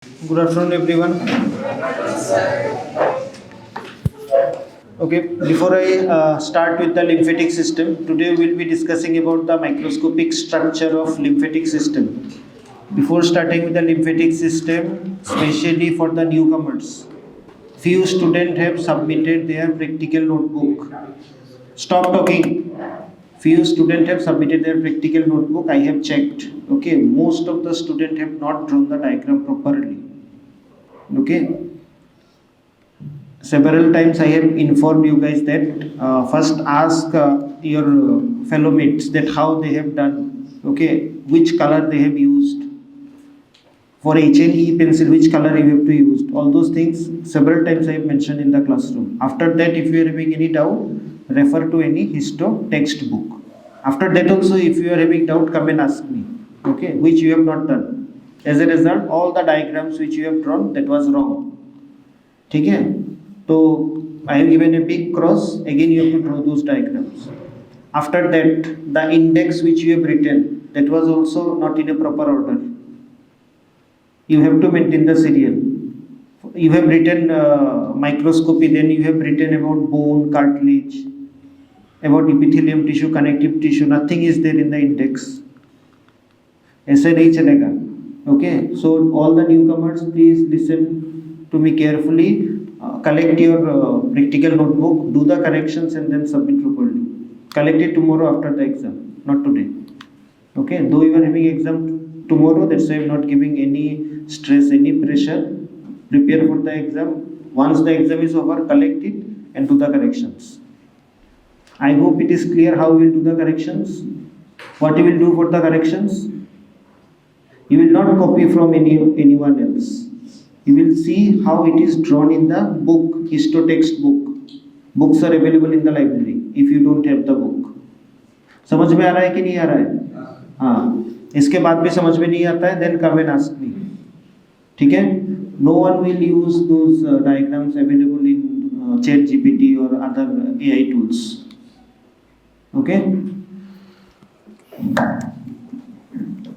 Good afternoon, everyone. Okay, before I start with the lymphatic system, today we'll be discussing about the microscopic structure of lymphatic system. Before starting with the lymphatic system, especially for the newcomers, few students have submitted their practical notebook. Stop talking. Few students have submitted their practical notebook. I have checked. Okay, most of the students have not drawn the diagram properly. Okay, several times I have informed you guys that first ask your fellow mates that how they have done. Okay, which color they have used. For HNE pencil, which color you have to use. All those things several times I have mentioned in the classroom. After that, if you are having any doubt, refer to any histo textbook. After that also, if you are having doubt, come and ask me. Okay, which you have not done. As a result, all the diagrams which you have drawn, that was wrong. Okay? So I have given a big cross. Again, you have to draw those diagrams. After that, the index which you have written, that was also not in a proper order. You have to maintain the serial. You have written microscopy, then you have written about bone, cartilage, about epithelium tissue, connective tissue. Nothing is there in the index. ऐसे नहीं चलेगा. Okay, so all the newcomers, please listen to me carefully. Collect your practical notebook, do the corrections, and then submit properly. Collect it tomorrow after the exam, not today. Okay, though you are having exam tomorrow, that's why I am not giving any stress, any pressure. Prepare for the exam. Once the exam is over, collect it and do the corrections. I hope it is clear how we will do the corrections. What you will do for the corrections? You will not copy from anyone else. You will see how it is drawn in the book, histo textbook. Books are available in the library if you don't have the book. समझ में आ रहा है कि नहीं आ रहा है? हाँ, इसके बाद भी समझ में नहीं आता है, then come and ask me. ठीक है? No one will use those diagrams available in ChatGPT or other AI tools. Okay?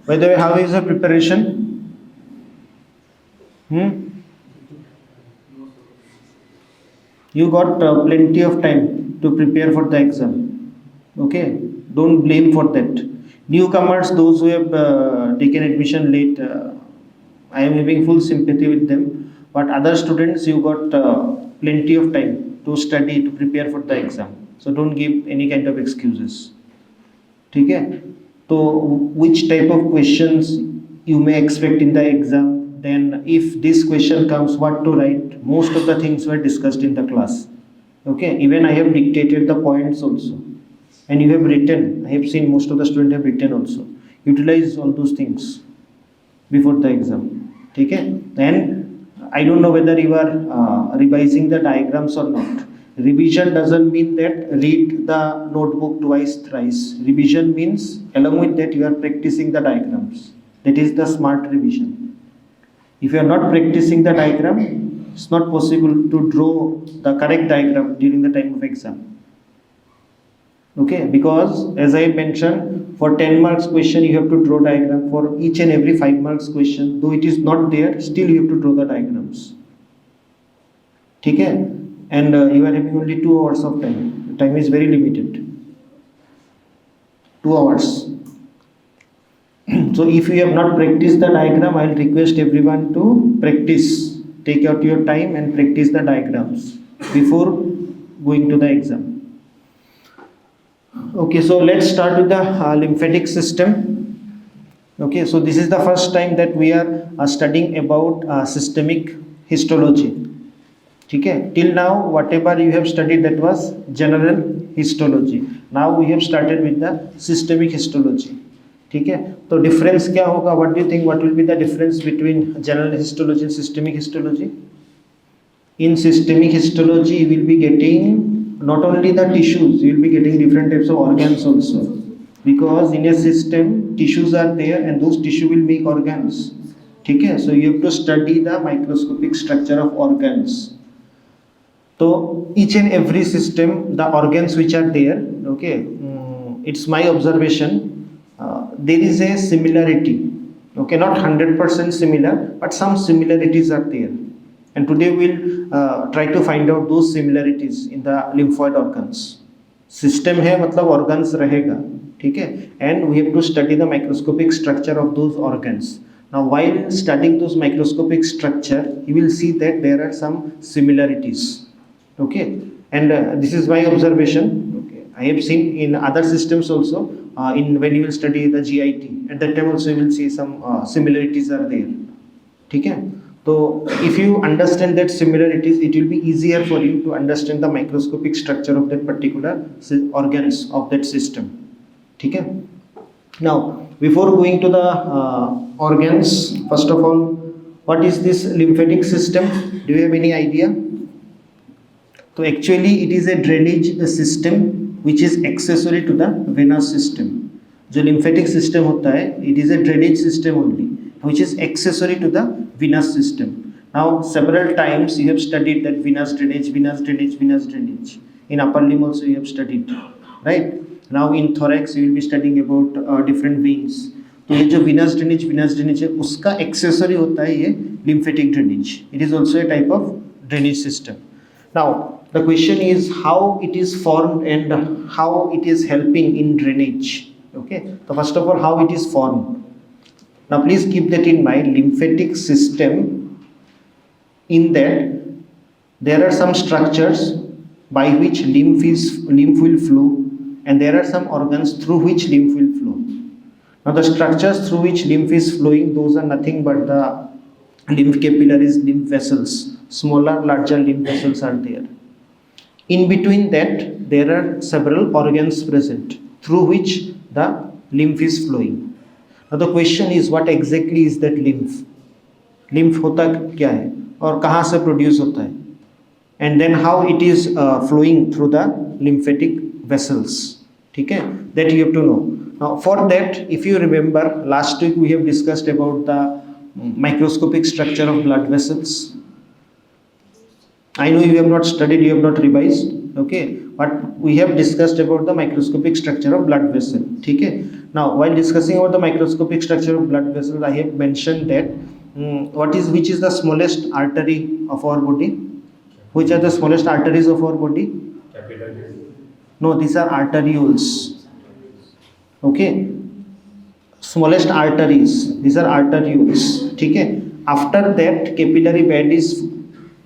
By the way, how is the preparation? You got plenty of time to prepare for the exam. Okay? Don't blame for that. Newcomers, those who have taken admission late, I am having full sympathy with them. But other students, you got plenty of time to study, to prepare for the exam. So don't give any kind of excuses. Okay? So which type of questions you may expect in the exam? Then if this question comes, what to write? Most of the things were discussed in the class. Okay? Even I have dictated the points also. And you have written. I have seen most of the students have written also. Utilize all those things before the exam. Okay? Then I don't know whether you are revising the diagrams or not. Revision doesn't mean that read the notebook twice, thrice. Revision means along with that you are practicing the diagrams. That is the smart revision. If you are not practicing the diagram, it's not possible to draw the correct diagram during the time of exam. Okay, because as I mentioned, for 10 marks question you have to draw diagram. For each and every 5 marks question, though it is not there, still you have to draw the diagrams. Okay? And you are having only 2 hours of time. The time is very limited. 2 hours. So if you have not practiced the diagram, I will request everyone to practice. Take out your time and practice the diagrams before going to the exam. Okay, so let's start with the lymphatic system. Okay, so this is the first time that we are studying about systemic histology. Okay, till now whatever you have studied, that was general histology. Now we have started with the systemic histology. Okay, so difference क्या होगा? What do you think? What will be the difference between general histology and systemic histology? In systemic histology, you will be getting not only the tissues, you will be getting different types of organs also. Because in a system, tissues are there and those tissue will make organs. Okay, so you have to study the microscopic structure of organs. So each and every system, the organs which are there, okay, it's my observation, there is a similarity Okay, not 100% similar, but some similarities are there. And today we'll try to find out those similarities in the lymphoid organs. System है मतलब organs रहेगा, ठीक है? And we have to study the microscopic structure of those organs. Now, while studying those microscopic structure, you will see that there are some similarities. Okay, and this is my observation. Okay, I have seen in other systems also. In when you will study the GIT, at that time also you will see some similarities are there. ठीक है? So if you understand that similarities, it will be easier for you to understand the microscopic structure of that particular organs of that system. ठीक है? Now, before going to the organs, first of all, what is this lymphatic system? Do you have any idea? So actually, it is a drainage system which is accessory to the venous system. जो lymphatic system होता है, it is a drainage system only, which is accessory to the venous system. Now, several times you have studied that venous drainage, venous drainage, venous drainage. In upper limb also you have studied, right? Now in thorax you will be studying about different veins. तो ये जो venous drainage है, उसका accessory होता है ये lymphatic drainage. It is also a type of drainage system. Now, the question is how it is formed and how it is helping in drainage. Okay, so first of all, how it is formed. Now, please keep that in mind. Lymphatic system, in that there are some structures by which lymph will flow, and there are some organs through which lymph will flow. Now, the structures through which lymph is flowing, those are nothing but the lymph capillaries, lymph vessels. Smaller, larger lymph vessels are there. In between that, there are several organs present through which the lymph is flowing. Now the question is, what exactly is that lymph? Lymph होता क्या है और कहाँ से produce होता है? And then how it is flowing through the lymphatic vessels. ठीक है? That you have to know. Now for that, if you remember, last week we have discussed about the microscopic structure of blood vessels. I know you have not studied, you have not revised, okay, but we have discussed about the microscopic structure of blood vessel. Okay. Now, while discussing about the microscopic structure of blood vessels, I have mentioned that which is the smallest artery of our body? Which are the smallest arteries of our body? Capillaries. No, these are arterioles. Okay, smallest arteries. These are arterioles. Okay. After that, capillary bed is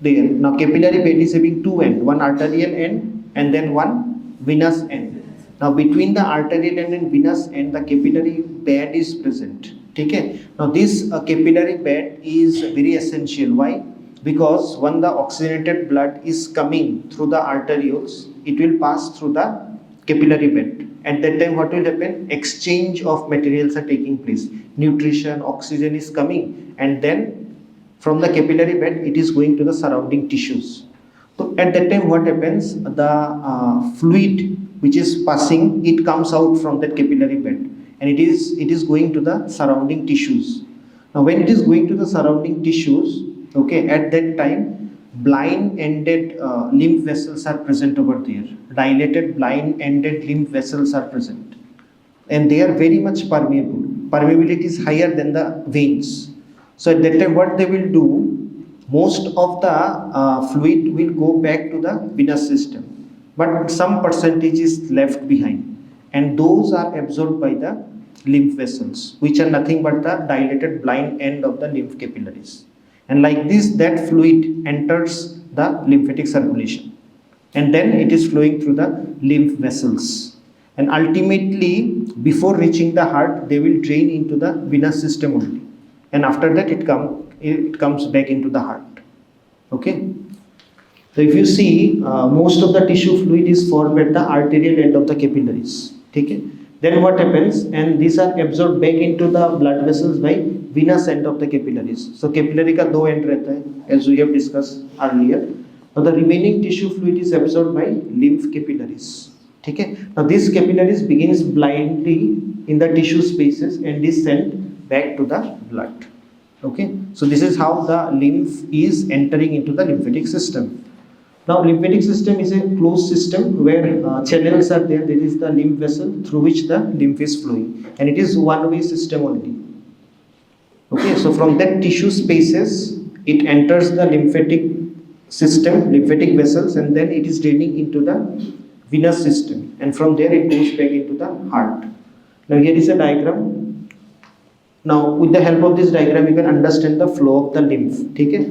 there. Now capillary bed is having two ends, one arterial end and then one venous end. Now between the arterial end and venous end, the capillary bed is present. Okay. Now this capillary bed is very essential. Why? Because when the oxygenated blood is coming through the arterioles, it will pass through the capillary bed. At that time, what will happen? Exchange of materials are taking place. Nutrition, oxygen is coming, and then from the capillary bed, it is going to the surrounding tissues. So at that time, what happens? The fluid which is passing, it comes out from that capillary bed, and it is going to the surrounding tissues. Now, when it is going to the surrounding tissues, okay, at that time, blind-ended lymph vessels are present over there. Dilated, blind-ended lymph vessels are present, and they are very much permeable. Permeability is higher than the veins. So at that time, what they will do, most of the fluid will go back to the venous system, but some percentage is left behind, and those are absorbed by the lymph vessels, which are nothing but the dilated blind end of the lymph capillaries. And like this, that fluid enters the lymphatic circulation, and then it is flowing through the lymph vessels. And ultimately, before reaching the heart, they will drain into the venous system only. And after that it comes back into the heart. Okay. So if you see, most of the tissue fluid is formed at the arterial end of the capillaries. Okay. Then what happens? And these are absorbed back into the blood vessels by venous end of the capillaries. So capillary का दो end रहता है, as we have discussed earlier. Now the remaining tissue fluid is absorbed by lymph capillaries. Okay. Now these capillaries begins blindly in the tissue spaces and is sent back to the blood. Okay, so this is how the lymph is entering into the lymphatic system. Now lymphatic system is a closed system where channels are there. There is the lymph vessel through which the lymph is flowing, and it is one-way system only. Okay, so from that tissue spaces, it enters the lymphatic system, lymphatic vessels, and then it is draining into the venous system, and from there it goes back into the heart. Now here is a diagram. Now with the help of this diagram, you can understand the flow of the lymph. Okay?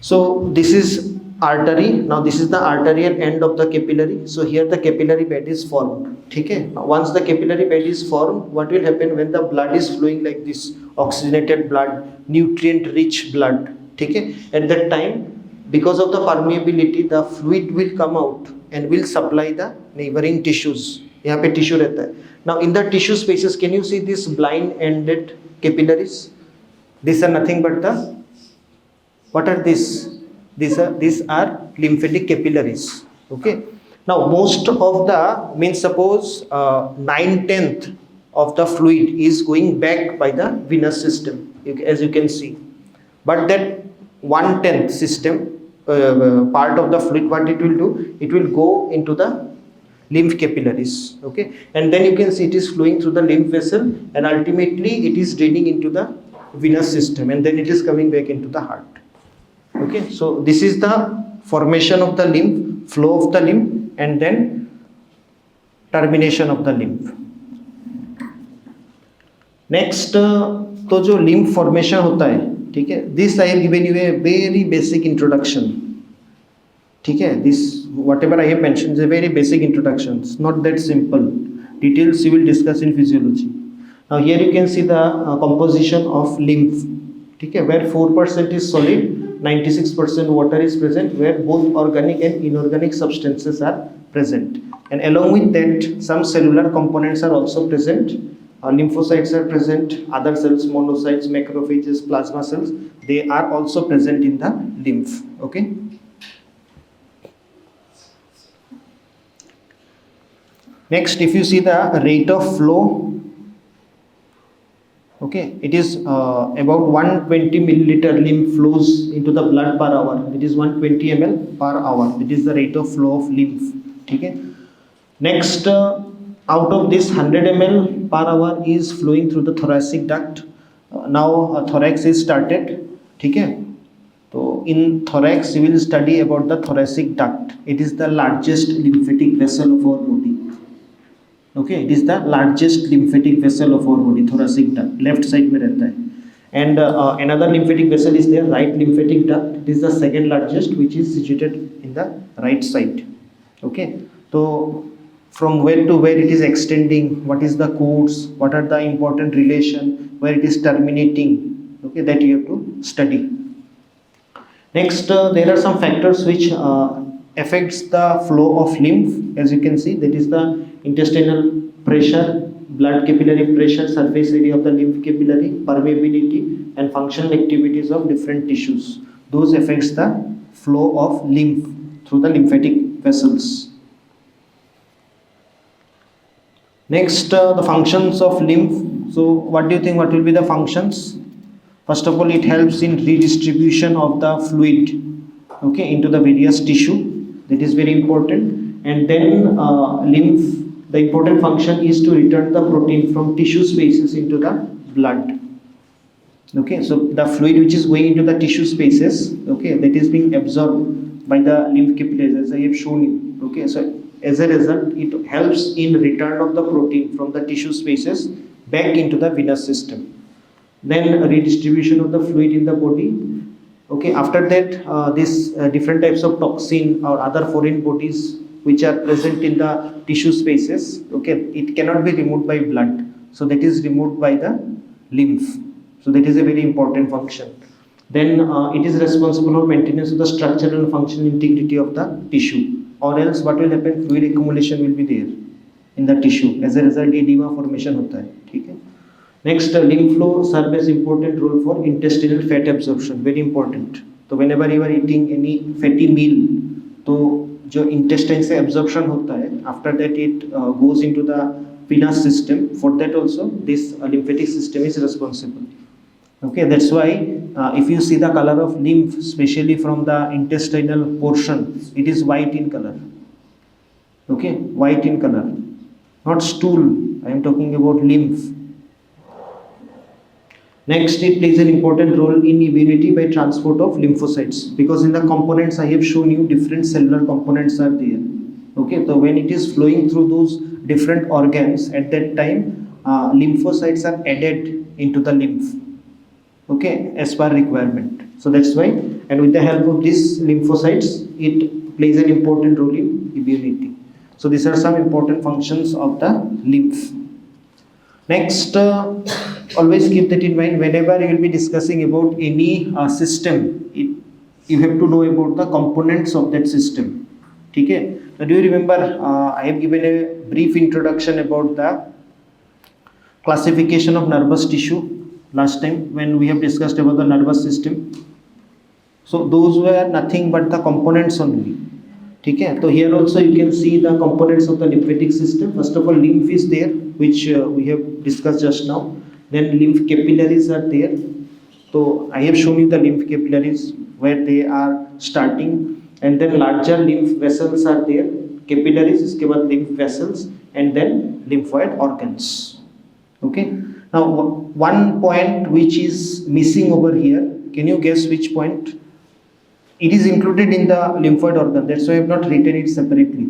So this is artery. Now this is the arterial end of the capillary. So here the capillary bed is formed. Okay? Now once the capillary bed is formed, what will happen when the blood is flowing like this? Oxygenated blood, nutrient rich blood. Okay? At that time, because of the permeability, the fluid will come out and will supply the neighboring tissues. यहाँ पे tissue रहता है. Now in the tissue spaces, can you see these blind ended capillaries? These are nothing but the, what are these? These are lymphatic capillaries. Okay. Now most of the, means suppose 9/10 of the fluid is going back by the venous system, as you can see. But that 1/10 system part of the fluid, what it will do? It will go into the lymph capillaries. Okay, and then you can see it is flowing through the lymph vessel, and ultimately it is draining into the venous system, and then it is coming back into the heart. Okay, so this is the formation of the lymph, flow of the lymph, and then termination of the lymph. Next, तो जो lymph formation होता है, ठीक है, this I have given you a very basic introduction. ठीक है, this whatever I have mentioned is a very basic introduction. It's not that simple. Details you will discuss in physiology. Now here you can see the composition of lymph. ठीक है, where 4% is solid, 96% water is present, where both organic and inorganic substances are present, and along with that some cellular components are also present. Lymphocytes are present, other cells, monocytes, macrophages, plasma cells, they are also present in the lymph. Okay. Next, if you see the rate of flow, okay, it is about 120 milliliter lymph flows into the blood per hour. It is 120 ml per hour. It is the rate of flow of lymph. Okay. Next, out of this 100 ml per hour is flowing through the thoracic duct. Now thorax is started. Okay. So in thorax you will study about the thoracic duct. It is the largest lymphatic vessel of our body. Okay, it is the largest lymphatic vessel of our body, thoracic duct. Left side में रहता है. And another lymphatic vessel is there, right lymphatic duct. It is the second largest, which is situated in the right side. Okay, so from where to where it is extending, what is the course, what are the important relation, where it is terminating. Okay, that you have to study. Next, there are some factors which affects the flow of lymph. As you can see, that is the intestinal pressure, blood capillary pressure, surface area of the lymph capillary, permeability, and functional activities of different tissues. Those affects the flow of lymph through the lymphatic vessels. Next, the functions of lymph. So what do you think, what will be the functions? First of all, it helps in redistribution of the fluid, okay, into the various tissue. That is very important. And then lymph, the important function is to return the protein from tissue spaces into the blood. Okay, so the fluid which is going into the tissue spaces, okay, that is being absorbed by the lymph capillaries, as I have shown you. Okay, so as a result, it helps in return of the protein from the tissue spaces back into the venous system. Then redistribution of the fluid in the body. Okay, after that, these different types of toxin or other foreign bodies which are present in the tissue spaces, okay, it cannot be removed by blood, so that is removed by the lymph. So that is a very important function. Then it is responsible for maintenance of the structural and functional integrity of the tissue, or else what will happen, fluid accumulation will be there in the tissue, as a result edema formation hota hai. ठीक है. Next, lymph flow serves as important role for intestinal fat absorption, very important. So whenever you are eating any fatty meal, तो जो intestine से absorption होता है, after that it goes into the venous system. For that also this lymphatic system is responsible. Okay, that's why if you see the color of lymph, especially from the intestinal portion, it is white in color. Okay, white in color, not stool. I am talking about lymph. Next, it plays an important role in immunity by transport of lymphocytes, because in the components I have shown you different cellular components are there. Okay, so when it is flowing through those different organs, at that time lymphocytes are added into the lymph. Okay, as per requirement. So that's why, and with the help of these lymphocytes, it plays an important role in immunity. So these are some important functions of the lymph. Next, always keep that in mind whenever you will be discussing about any system. You have to know about the components of that system. Okay? Now, do you remember I have given a brief introduction about the classification of nervous tissue last time when we have discussed about the nervous system. So those were nothing but the components only. Okay? So here also you can see the components of the lymphatic system. First of all, lymph is there, which we have discussed just now. Then lymph capillaries are there. So I have shown you the lymph capillaries where they are starting, and then larger lymph vessels are there. Capillaries, iske baad lymph vessels, and then lymphoid organs. Okay. Now one point which is missing over here. Can you guess which point? It is included in the lymphoid organ. That's why I have not written it separately.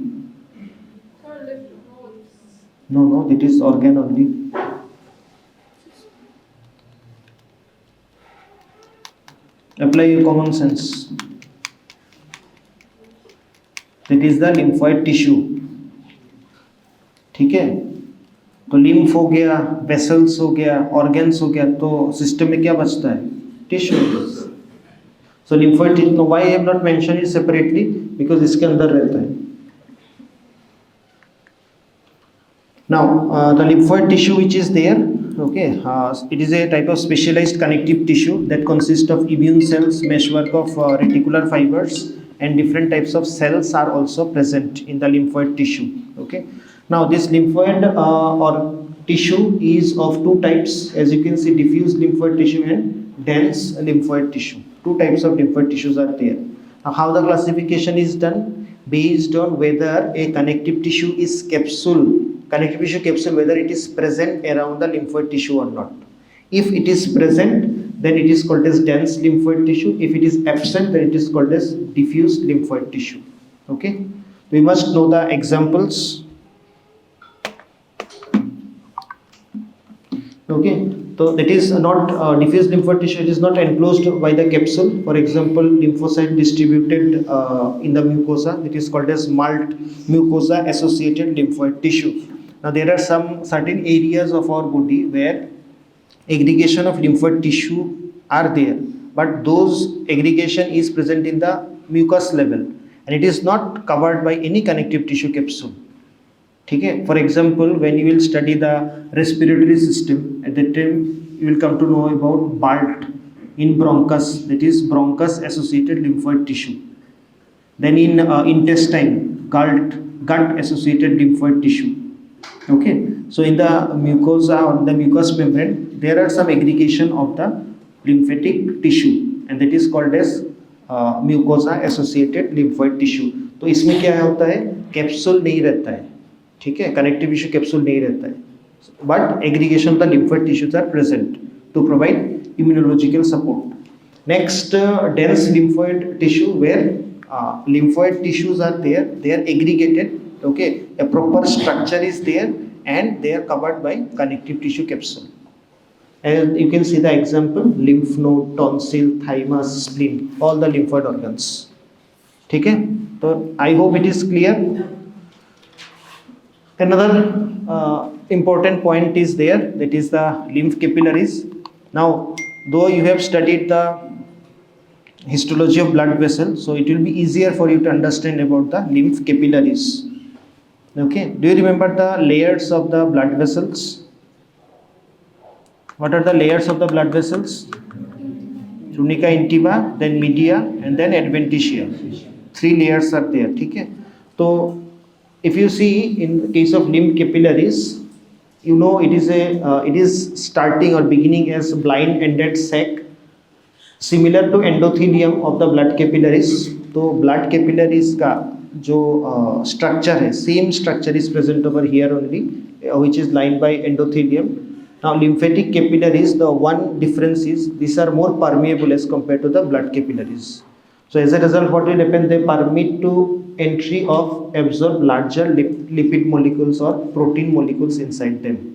No, it is organ only. Apply your common sense. That is the lymphoid tissue. ठीक है? तो lymph हो गया, vessels हो गया, organs हो गया, तो system में क्या बचता है? Tissue. So lymphoid tissue. Now why I have not mentioned it separately? Because इसके अंदर रहता है. Now the lymphoid tissue which is there, okay, it is a type of specialized connective tissue that consists of immune cells, meshwork of reticular fibers, and different types of cells are also present in the lymphoid tissue. Okay. Now this lymphoid or tissue is of two types, as you can see, diffuse lymphoid tissue and dense lymphoid tissue. Two types of lymphoid tissues are there. Now how the classification is done? Based on whether a connective tissue is connective tissue capsule, whether it is present around the lymphoid tissue or not. If it is present, then it is called as dense lymphoid tissue. If it is absent, then it is called as diffuse lymphoid tissue. Okay, we must know the examples. Okay, so that is not diffuse lymphoid tissue. It is not enclosed by the capsule. For example, lymphocyte distributed in the mucosa. It is called as MALT, mucosa associated lymphoid tissue. Now there are some certain areas of our body where aggregation of lymphoid tissue are there, but those aggregation is present in the mucous level and it is not covered by any connective tissue capsule. Okay? For example, when you will study the respiratory system, at that time you will come to know about BALT in bronchus, that is bronchus associated lymphoid tissue. Then in intestine, GALT, gut associated lymphoid tissue. Okay, so in the mucosa or the mucous membrane, there are some aggregation of the lymphatic tissue, and that is called as mucosa associated lymphoid tissue. तो इसमें क्या होता है? Capsule नहीं रहता है, ठीक है, कनेक्टिव टिश्यू कैप्सूल नहीं रहता है, but aggregation of the lymphoid tissues are present to provide immunological support. Next, dense lymphoid tissue, where lymphoid tissues are there, they are aggregated. Okay, a proper structure is there and they are covered by connective tissue capsule. And you can see the example: lymph node, tonsil, thymus, spleen, all the lymphoid organs. Okay, so I hope it is clear. Another important point is there, that is the lymph capillaries. Now, though you have studied the histology of blood vessels, so it will be easier for you to understand about the lymph capillaries. Okay, do you remember the layers of the blood vessels? What are the layers of the blood vessels? Tunica intima, then media, and then adventitia. 3 layers are there. Okay? So if you see in the case of lymph capillaries, you know it is starting or beginning as blind-ended sac, similar to endothelium of the blood capillaries. तो blood capillaries का जो structure है, same structure is present over here only, which is lined by endothelium, Now lymphatic capillaries, the one difference is these are more permeable as compared to the blood capillaries. So as a result, what will happen? They permit to entry of absorb larger lipid molecules or protein molecules inside them.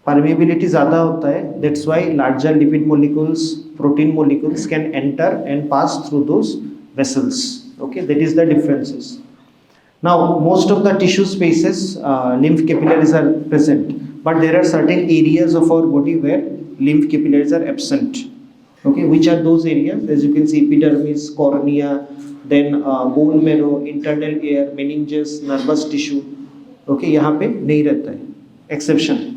Permeability ज़्यादा होता है, that's why larger lipid molecules, protein molecules can enter and pass through those vessels. Okay, that is the differences. Now most of the tissue spaces, lymph capillaries are present, but there are certain areas of our body where lymph capillaries are absent. Okay, which are those areas? As you can see, epidermis, cornea, then bone marrow, internal ear, meninges, nervous tissue. Okay, यहाँ पे नहीं रहता है, exception.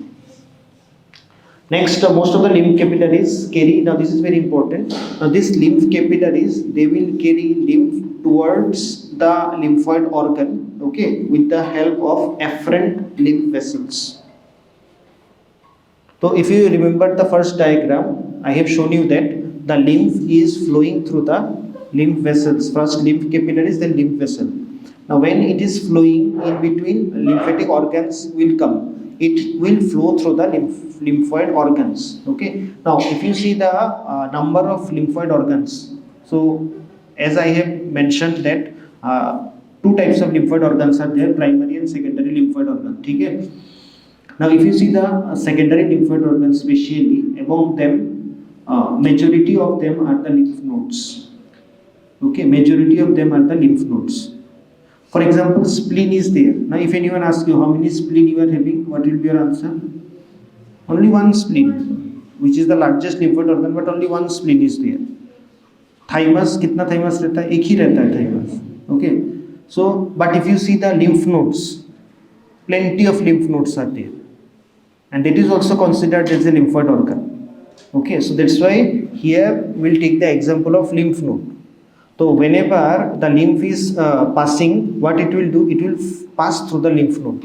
Next, most of the lymph capillaries carry, now this is very important, now these lymph capillaries, they will carry lymph towards the lymphoid organ, okay, with the help of afferent lymph vessels. So if you remember the first diagram, I have shown you that the lymph is flowing through the lymph vessels, first lymph capillaries, then lymph vessel. Now when it is flowing in between, lymphatic organs will come. It will flow through the lymphoid organs. Okay. Now, if you see the number of lymphoid organs, so as I have mentioned that two types of lymphoid organs are there: primary and secondary lymphoid organ. Okay. Now, if you see the secondary lymphoid organs, especially among them, majority of them are the lymph nodes. Okay, majority of them are the lymph nodes. For example, spleen is there. Now, if anyone asks you how many spleen you are having, what will be your answer? Only one spleen, which is the largest lymphoid organ, but only one spleen is there. Thymus, कितना thymus रहता है? एक ही रहता है thymus. Okay. So, but if you see the lymph nodes, plenty of lymph nodes are there, and that is also considered as a lymphoid organ. Okay. So that's why here we'll take the example of lymph node. So whenever the lymph is passing, what it will do? It will pass through the lymph node,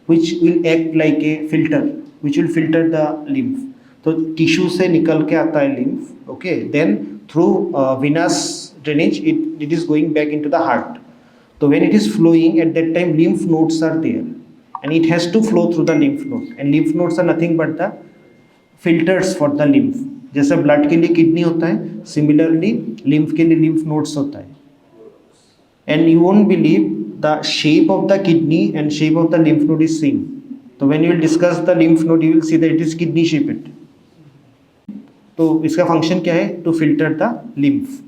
which will act like a filter, which will filter the lymph. So tissue से निकल के आता है lymph. Okay, then through venous drainage, it is going back into the heart. So when it is flowing, at that time lymph nodes are there, and it has to flow through the lymph node. And lymph nodes are nothing but the filters for the lymph. जैसे blood के लिए kidney होता है, similarly lymph के लिए lymph nodes होता है. And you won't believe the shape of the kidney and shape of the lymph node is same. तो when you will discuss the lymph node, you will see that it is kidney shaped. तो इसका function क्या है? To filter the lymph.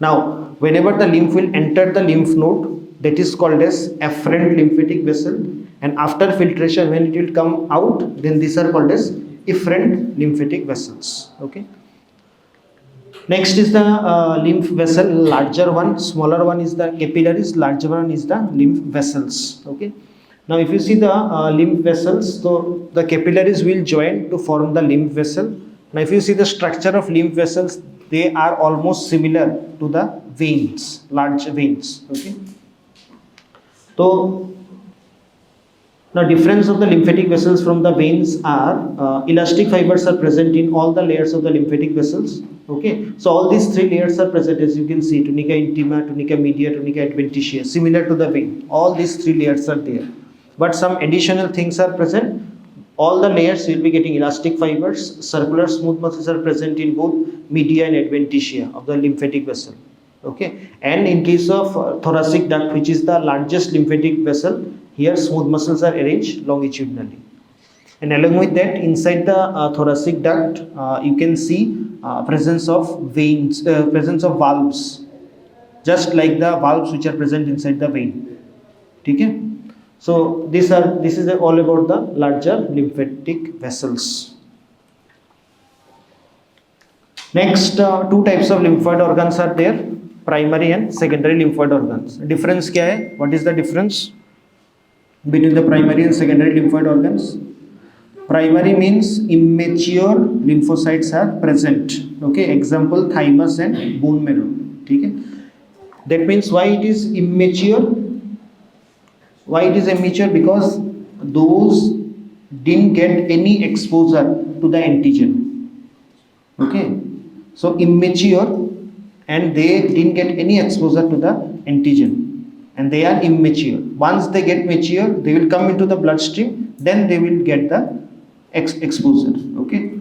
Now whenever the lymph will enter the lymph node, that is called as afferent lymphatic vessel, and after filtration, when it will come out, then these are called as efferent lymphatic vessels. Okay. Next is the lymph vessel, larger one, smaller one is the capillaries, larger one is the lymph vessels. Okay. Now if you see the lymph vessels, so the capillaries will join to form the lymph vessel. Now if you see the structure of lymph vessels, they are almost similar to the veins, large veins. Okay. So now difference of the lymphatic vessels from the veins are elastic fibers are present in all the layers of the lymphatic vessels. Okay, so all these three layers are present, as you can see: tunica intima, tunica media, tunica adventitious, similar to the vein. All these three layers are there, but some additional things are present. All the layers will be getting elastic fibers. Circular smooth muscles are present in both media and adventitia of the lymphatic vessel. Okay, and in case of thoracic duct, which is the largest lymphatic vessel, here smooth muscles are arranged longitudinally. And along with that, inside the thoracic duct, you can see presence of veins, presence of valves, just like the valves which are present inside the vein. Okay? So this is all about the larger lymphatic vessels. Next, two types of lymphoid organs are there: primary and secondary lymphoid organs. Difference क्या है? What is the difference between the primary and secondary lymphoid organs? Primary means immature lymphocytes are present. Okay, example thymus and bone marrow. ठीक है? That means why it is immature? Why it is immature? Because those didn't get any exposure to the antigen. Okay, so immature, and they didn't get any exposure to the antigen, and they are immature. Once they get mature, they will come into the bloodstream, then they will get the exposure. Okay.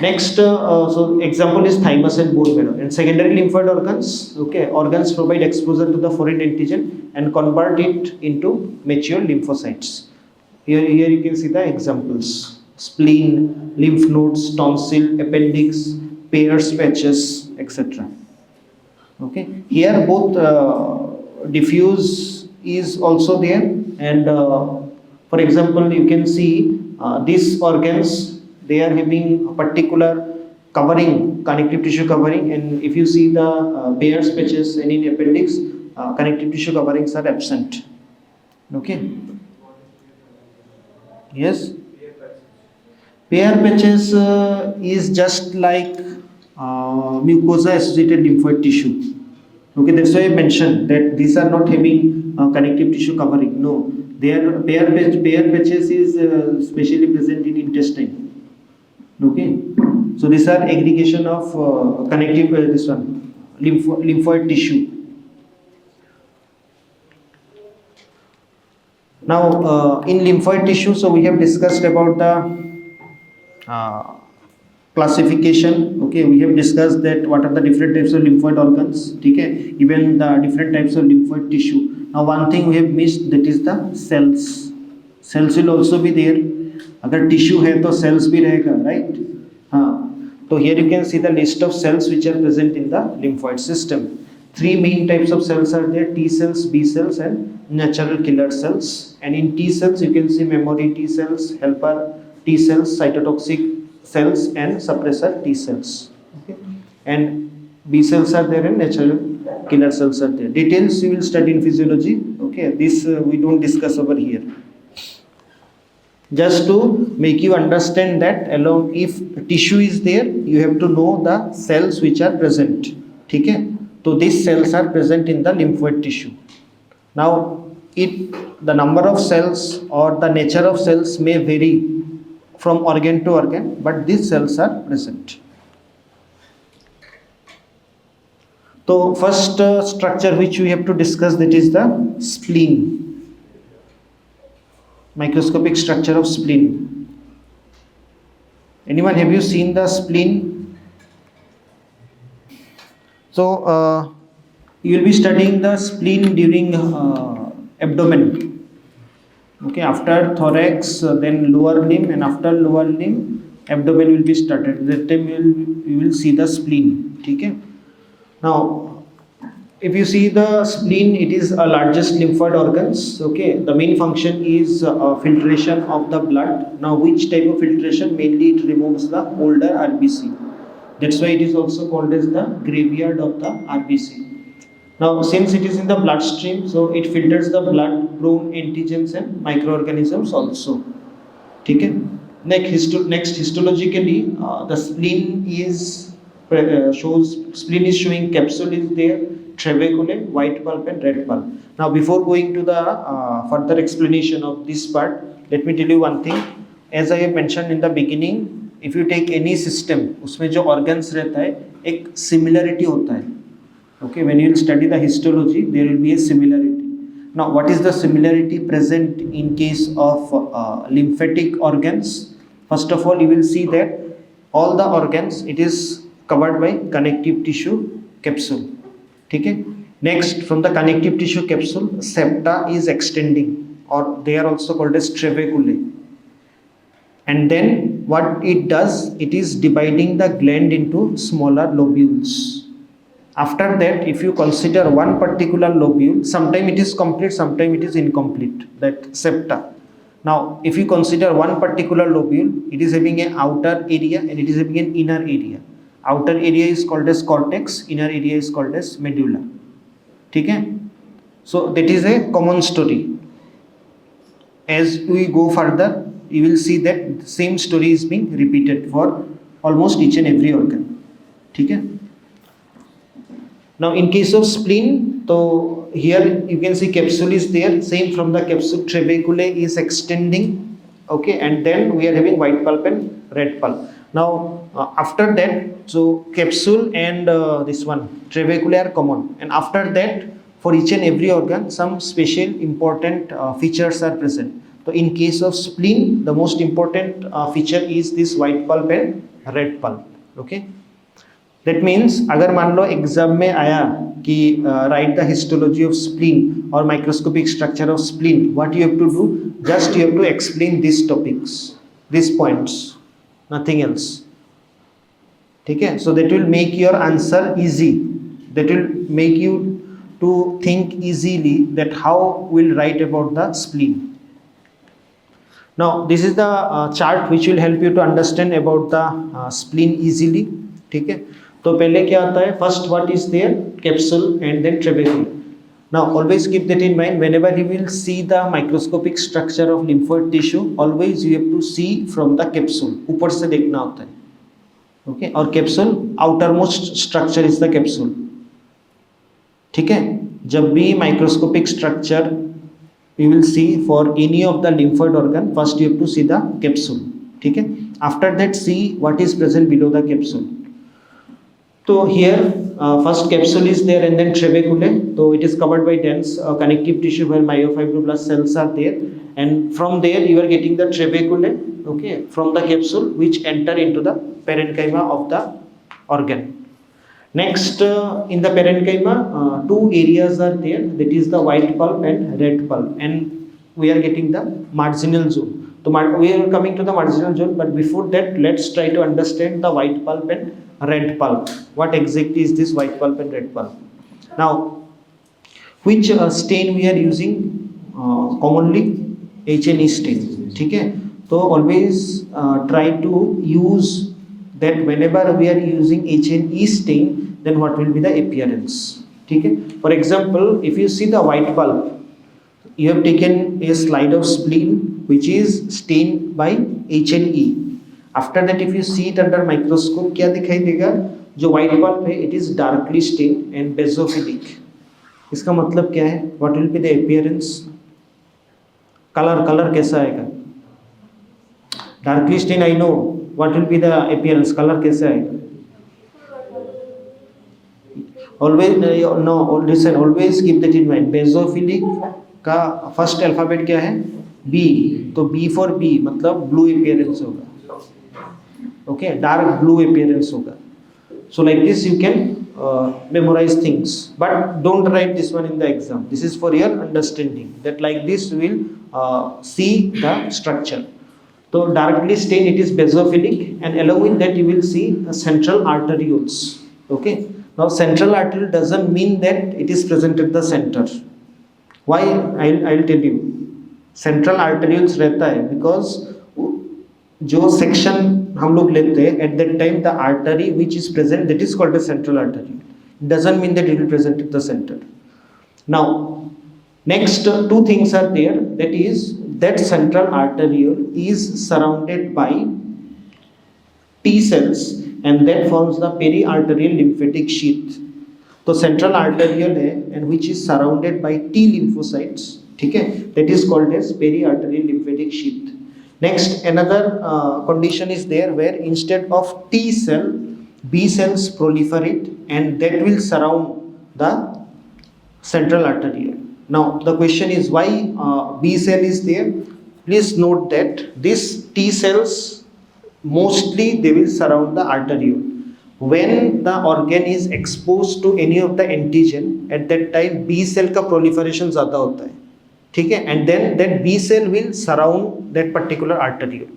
Next, so example is thymus and bone marrow. And secondary lymphoid organs, okay, organs provide exposure to the foreign antigen and convert it into mature lymphocytes. Here you can see the examples: spleen, lymph nodes, tonsil, appendix, Peyer's patches, etc. Okay. Here both diffuse is also there, and for example, you can see these organs, they are having a particular covering, connective tissue covering, and if you see the Peyer's patches and in appendix, connective tissue coverings are absent. Okay. Yes. Peyer patches is just like mucosa associated lymphoid tissue. Okay, that's why I mentioned that these are not having connective tissue covering. No, their Peyer patches is specially present in intestine. Okay, so these are aggregation of connective lymphoid tissue. Now in lymphoid tissue, so we have discussed about the classification. Okay, we have discussed that what are the different types of lymphoid organs, okay, even the different types of lymphoid tissue. Now one thing we have missed, that is the cells. Cells will also be there. अगर tissue है तो cells भी रहेगा, right? हाँ, तो here you can see the list of cells which are present in the lymphoid system. Three main types of cells are there: T cells, B cells, and natural killer cells. And in T cells you can see memory T cells, helper T cells, cytotoxic cells, and suppressor T cells. Okay. And B cells are there and natural killer cells are there. Details you will study in physiology. Okay, this we don't discuss over here. Just to make you understand that along, if tissue is there, you have to know the cells which are present. Okay? So these cells are present in the lymphoid tissue. Now, the number of cells or the nature of cells may vary from organ to organ, but these cells are present. So first structure which we have to discuss, that is the spleen. Microscopic structure of spleen. Anyone, have you seen the spleen? So you will be studying the spleen during abdomen. Okay, after thorax, then lower limb, and after lower limb, abdomen will be started. That time you will see the spleen. Okay. Now, if you see the spleen, it is a largest lymphoid organs. Okay, the main function is filtration of the blood. Now, which type of filtration? Mainly it removes the older RBC. That's why it is also called as the graveyard of the RBC. Now, since it is in the bloodstream, so it filters the blood-borne antigens and microorganisms also. Okay. Next, histologically, the spleen is spleen is showing capsule is there, trabeculae, white pulp, and red pulp. Now, before going to the further explanation of this part, let me tell you one thing. As I have mentioned in the beginning, if you take any system, उसमें जो organs रहता है, एक similarity होता है. Okay, when you will study the histology, there will be a similarity. Now, what is the similarity present in case of lymphatic organs? First of all, you will see that all the organs, it is covered by connective tissue capsule. Okay. Next, from the connective tissue capsule, septa is extending, or they are also called as trabeculae. And then what it does, it is dividing the gland into smaller lobules. After that, if you consider one particular lobule, sometimes it is complete, sometimes it is incomplete, that septa. Now, if you consider one particular lobule, it is having an outer area and it is having an inner area. Outer area is called as cortex, inner area is called as medulla. Okay? So that is a common story. As we go further, you will see that the same story is being repeated for almost each and every organ. Okay? Now in case of spleen, so here you can see capsule is there, same from the capsule, trabeculae is extending, okay, and then we are having white pulp and red pulp. Now after that, so capsule and this one trabeculae are common, and after that for each and every organ some special important features are present. तो in case of spleen, the most important feature is this white pulp and red pulp. Okay, that means अगर मान लो exam में आया कि write the histology of spleen or microscopic structure of spleen, what you have to do? Just you have to explain these topics, these points, nothing else. ठीक है, so that will make your answer easy. That will make you to think easily that how we'll write about the spleen. Now this is the chart which will help you to understand about the spleen easily. ठीक है, तो पहले क्या आता है? First what is there? Capsule and then trabecle. Now always keep that in mind whenever you will see the microscopic structure of lymphoid tissue. Always you have to see from the capsule. ऊपर से देखना होता है. Okay, और capsule outermost structure is the capsule. ठीक है, जब भी microscopic structure you will see for any of the lymphoid organ, first you have to see the capsule. ठीक है, after that see what is present below the capsule. So here first capsule is there and then trabeculae. So it is covered by dense connective tissue where myofibroblast cells are there, and from there you are getting the trabeculae, okay, from the capsule which enter into the parenchyma of the organ. Next in the parenchyma two areas are there, that is the white pulp and red pulp, and we are getting the marginal zone. So we are coming to the marginal zone, but before that let's try to understand the white pulp and red pulp. What exactly is this white pulp and red pulp? Now which stain we are using? Commonly H&E stain. ठीक है, तो always try to use that whenever we are using H&E stain, then what will be the appearance? ठीक है, for example if you see the white pulp, you have taken a slide of spleen which is stained by H&E. After that if you see it under microscope, क्या दिखाई देगा? जो white pulp है, it is darkly stained and basophilic. इसका मतलब क्या है? What will be the appearance? Color कैसा आएगा? Darkly stained, I know. What will be the appearance? Color कैसा आएगा? Always no, listen. Always keep that in mind. Basophilic का first alphabet क्या है? B. तो B for B मतलब blue appearance होगा. Okay, dark blue appearance होगा. So like this you can memorize things, but don't write this one in the exam. This is for your understanding, that like this you will see the structure. So darkly stained, it is basophilic, and along with that you will see central arterioles. Okay, now central arteriole doesn't mean that it is present at the center. Why? I'll tell you. Central arterioles रहता है because जो section हम लोग लेते हैं at that time the artery which is present, that is called a central artery. It doesn't mean that it will present at the center. Now next two things are there, that is that central arteriole is surrounded by T cells and that forms the periarterial lymphatic sheath. तो central arteriole है and which is surrounded by T lymphocytes, ठीक है, that is called as periarterial lymphatic sheath. Next, another condition is there where instead of T cell, B cells proliferate and that will surround the central arteriole. Now the question is why B cell is there? Please note that these T cells mostly they will surround the arteriole. When the organ is exposed to any of the antigen, at that time B cell का proliferation ज़्यादा होता है, ठीक है, and then that B cell will surround that particular arteriole.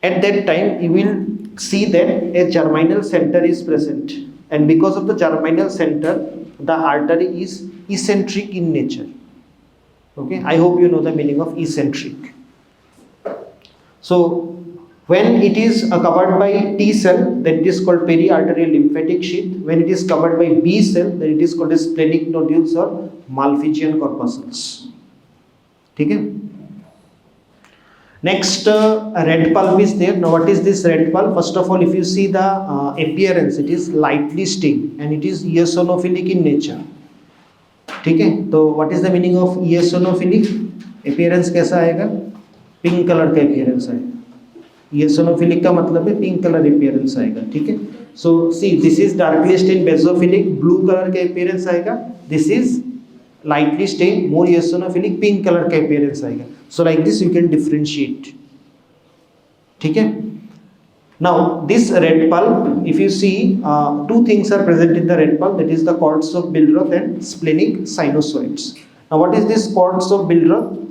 At that time you will see that a germinal center is present, and because of the germinal center the artery is eccentric in nature. Okay, I hope you know the meaning of eccentric. So when it is covered by T cell, then it is called periarterial lymphatic sheath. When it is covered by B cell, then it is called as splenic nodules or Malpighian corpuscles. ठीक है. Next, red pulp is there. Now, what is this red pulp? First of all, if you see the appearance, it is lightly stained and it is eosinophilic in nature. ठीक है. तो what is the meaning of eosinophilic? Appearance कैसा आएगा? Pink color का appearance आएगा. Eosinophilic का मतलब है pink color appearance आएगा. ठीक है. So see, this is darkly stained basophilic, blue color का appearance आएगा. This is lightly stain, more eosinophilic, pink color का appearance आएगा. So like this you can differentiate. ठीक है? Now this red pulp, if you see, two things are present in the red pulp, that is the cords of Billroth and splenic sinusoids. Now what is this cords of Billroth?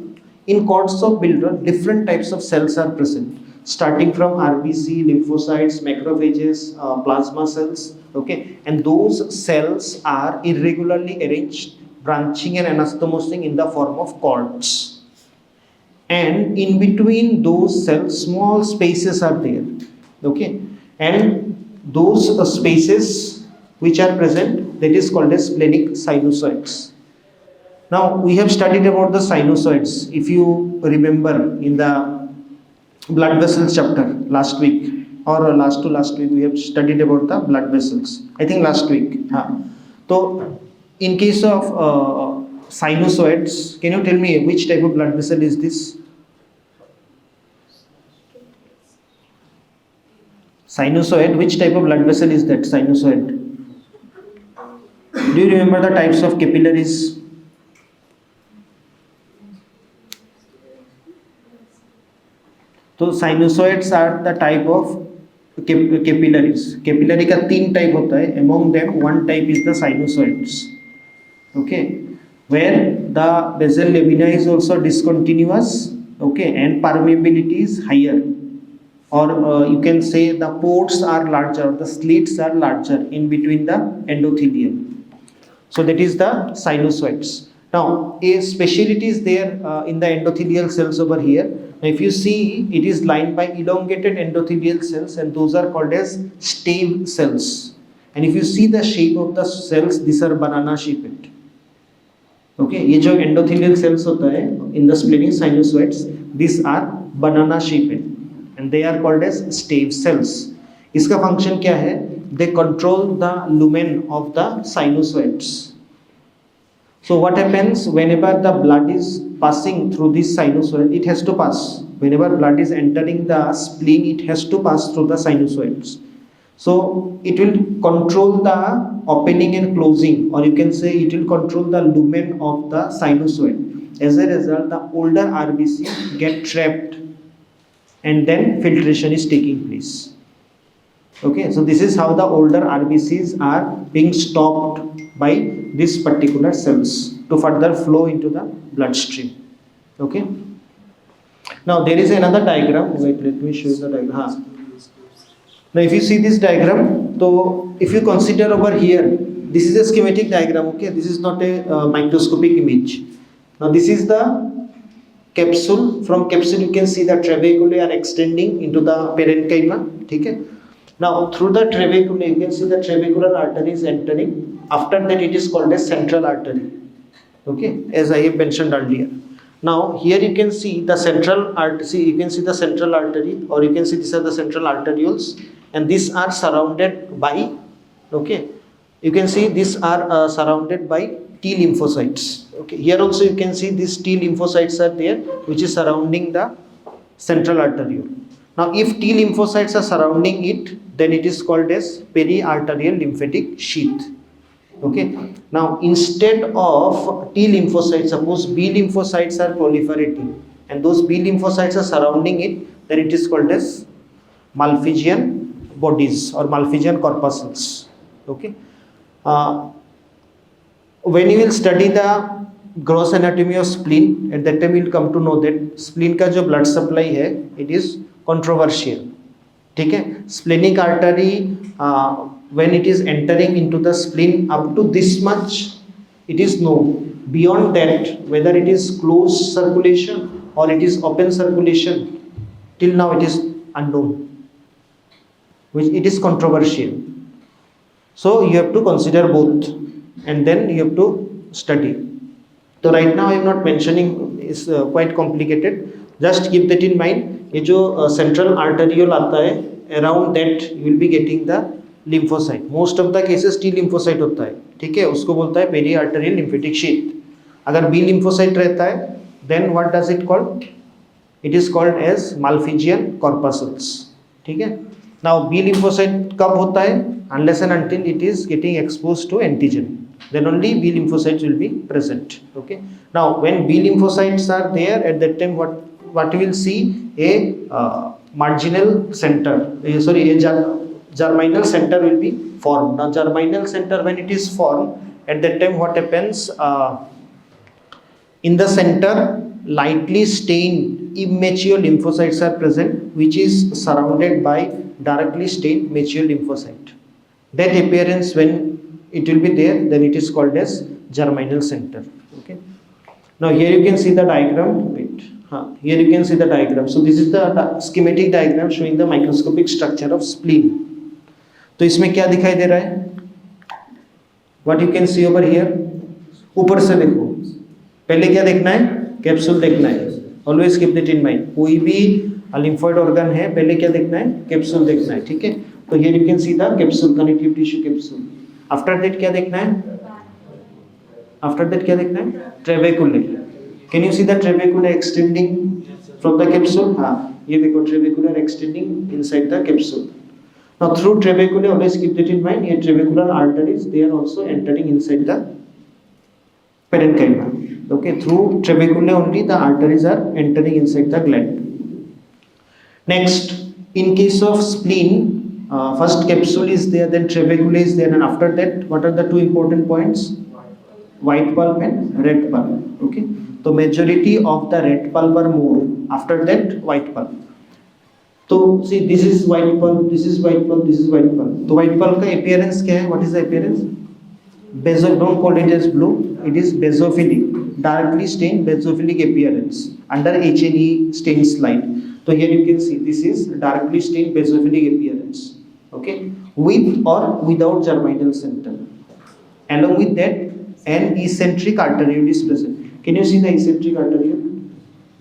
In cords of Billroth, different types of cells are present, starting from RBC, lymphocytes, macrophages, plasma cells, okay, and those cells are irregularly arranged, branching and anastomosing in the form of cords, and in between those cells small spaces are there, okay, and those spaces which are present, that is called as splenic sinusoids. Now we have studied about the sinusoids, if you remember, in the blood vessels chapter last week or last to last week we have studied about the blood vessels, I think last week. So in case of sinusoids, can you tell me which type of blood vessel is this? Sinusoid, which type of blood vessel is that sinusoid? Do you remember the types of capillaries? तो sinusoids are the type of capillaries. Capillary का तीन type होता है. Among them, one type is the sinusoids. Okay, where the basal lamina is also discontinuous. Okay, and permeability is higher, or you can say the pores are larger, the slits are larger in between the endothelium. So that is the sinusoids. Now a speciality is there in the endothelial cells over here. Now, if you see, it is lined by elongated endothelial cells, and those are called as stave cells. And if you see the shape of the cells, these are banana shaped. Okay, ये जो endothelial cells होता है in the splenic sinusoids, these are banana shaped, and they are called as stave cells. इसका function क्या है? They control the lumen of the sinusoids. So what happens whenever the blood is passing through this sinusoid? It has to pass. Whenever blood is entering the spleen, it has to pass through the sinusoids. So it will control the opening and closing, or you can say it will control the lumen of the sinusoid. As a result, the older RBC get trapped, and then filtration is taking place. Okay, so this is how the older RBCs are being stopped by these particular cells to further flow into the bloodstream. Okay. Now there is another diagram. Wait, let me show you the diagram. Now if you see this diagram, so if you consider over here, this is a schematic diagram. Okay, this is not a microscopic image. Now this is the capsule. From capsule you can see the trabeculae are extending into the parenchyma. Okay. Now through the trabeculae you can see the trabecular artery is entering. After that it is called as central artery. Okay, as I have mentioned earlier. Now here you can see the central artery. You can see the central artery, or you can see these are the central arterioles, and these are surrounded by. Okay, you can see these are surrounded by T lymphocytes. Okay, here also you can see these T lymphocytes are there, which is surrounding the central arteriole. Now if T lymphocytes are surrounding it, then it is called as periarterial lymphatic sheath. Okay, now instead of T lymphocytes, suppose B lymphocytes are proliferating, and those B lymphocytes are surrounding it, then it is called as Malpighian bodies or Malpighian corpuscles. Okay, when you will study the gross anatomy of spleen, at that time you will come to know that spleen का जो blood supply है, it is controversial. ठीक है, splenic artery when it is entering into the spleen up to this much, it is known. Beyond that, whether it is closed circulation or it is open circulation, till now it is unknown, which it is controversial. So you have to consider both, and then you have to study. So right now I am not mentioning, is quite complicated. Just keep that in mind. ये जो central arteriole आता है, around that you will be getting the lymphocyte. Most of the cases T lymphocyte होता है, ठीक है, उसको बोलता है periarterial lymphatic sheath. अगर B lymphocyte रहता है, then what does it called? It is called as Malpighian corpuscles. ठीक है. Now B lymphocyte कब होता है? unless and until it is getting exposed to antigen, then only B lymphocytes will be present. Okay. Now when B lymphocytes are there, at that time what you will see, a marginal center, a germinal center will be formed. Now germinal center, when it is formed, at that time what happens, in the center lightly stained immature lymphocytes are present, which is surrounded by darkly stained mature lymphocyte. That appearance, when it will be there, then it is called as germinal center. Okay. Now here you can see the diagram. Wait. Here you can see the diagram. So this is the schematic diagram showing the microscopic structure of spleen. तो इसमें क्या दिखाई दे रहा है? What you can see over here? ऊपर से देखो, पहले क्या देखना है? कैप्सूल देखना है. Always keep that in mind. कोई भी lymphoid organ है, पहले क्या देखना है? कैप्सूल देखना है. ठीक है. तो here you can see the capsule, connective tissue capsule. After that क्या देखना है? After that क्या देखना है? Trabeculae. Can you see the trabeculae extending from the capsule? हाँ, ये देखो trabeculae extending inside the capsule. Now through trabeculae, always keep that in mind. Here trabecular arteries, they are also entering inside the parenchyma. Okay, through trabeculae only the arteries are entering inside the gland. Next, in case of spleen, first capsule is there, then trabeculae is there, and after that, what are the two important points? White pulp and red pulp. Okay, so majority of the red pulp are more. After that, white pulp. So see, this is white pulp, this is white pulp, this is white pulp. So white pulp का appearance क्या है? What is the appearance? Don't call it as blue. It is basophilic, darkly stained basophilic appearance under H&E stain slide. So here you can see this is darkly stained basophilic appearance. Okay, with or without germinal center. Along with that, an eccentric arteriole is present. Can you see the eccentric arteriole?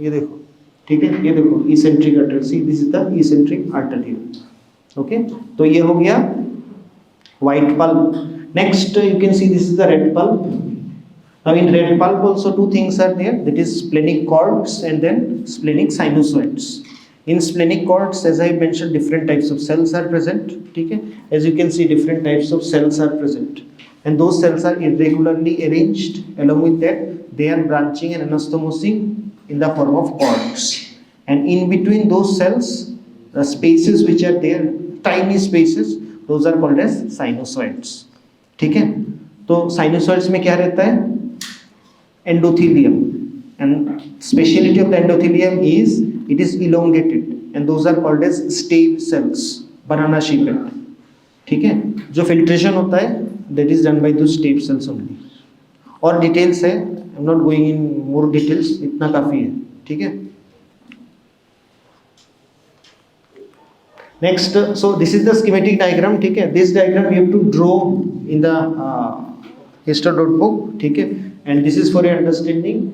ये देखो, ठीक है, ये देखो eccentric arteriole. See, this is the eccentric arteriole. Okay, तो ये हो गया white pulp. Next, you can see this is the red pulp. Now in red pulp also two things are there, that is splenic cords and then splenic sinusoids. In splenic cords, as I mentioned, different types of cells are present. Okay, as you can see, different types of cells are present, and those cells are irregularly arranged. Along with that, they are branching and anastomosing in the form of cords, and in between those cells, the spaces which are there, tiny spaces, those are called as sinusoids. ठीक है, तो sinusoids में क्या रहता है? Endothelium, and speciality of the endothelium is it is elongated, and those are called as stave cells, banana shaped. ठीक है, जो filtration होता है, that is done by those stave cells only. और details है, I'm not going in more details, इतना काफी है. ठीक है. Next, so this is the schematic diagram. ठीक है, this diagram you have to draw in the histo notebook. ठीक है, and this is for your understanding.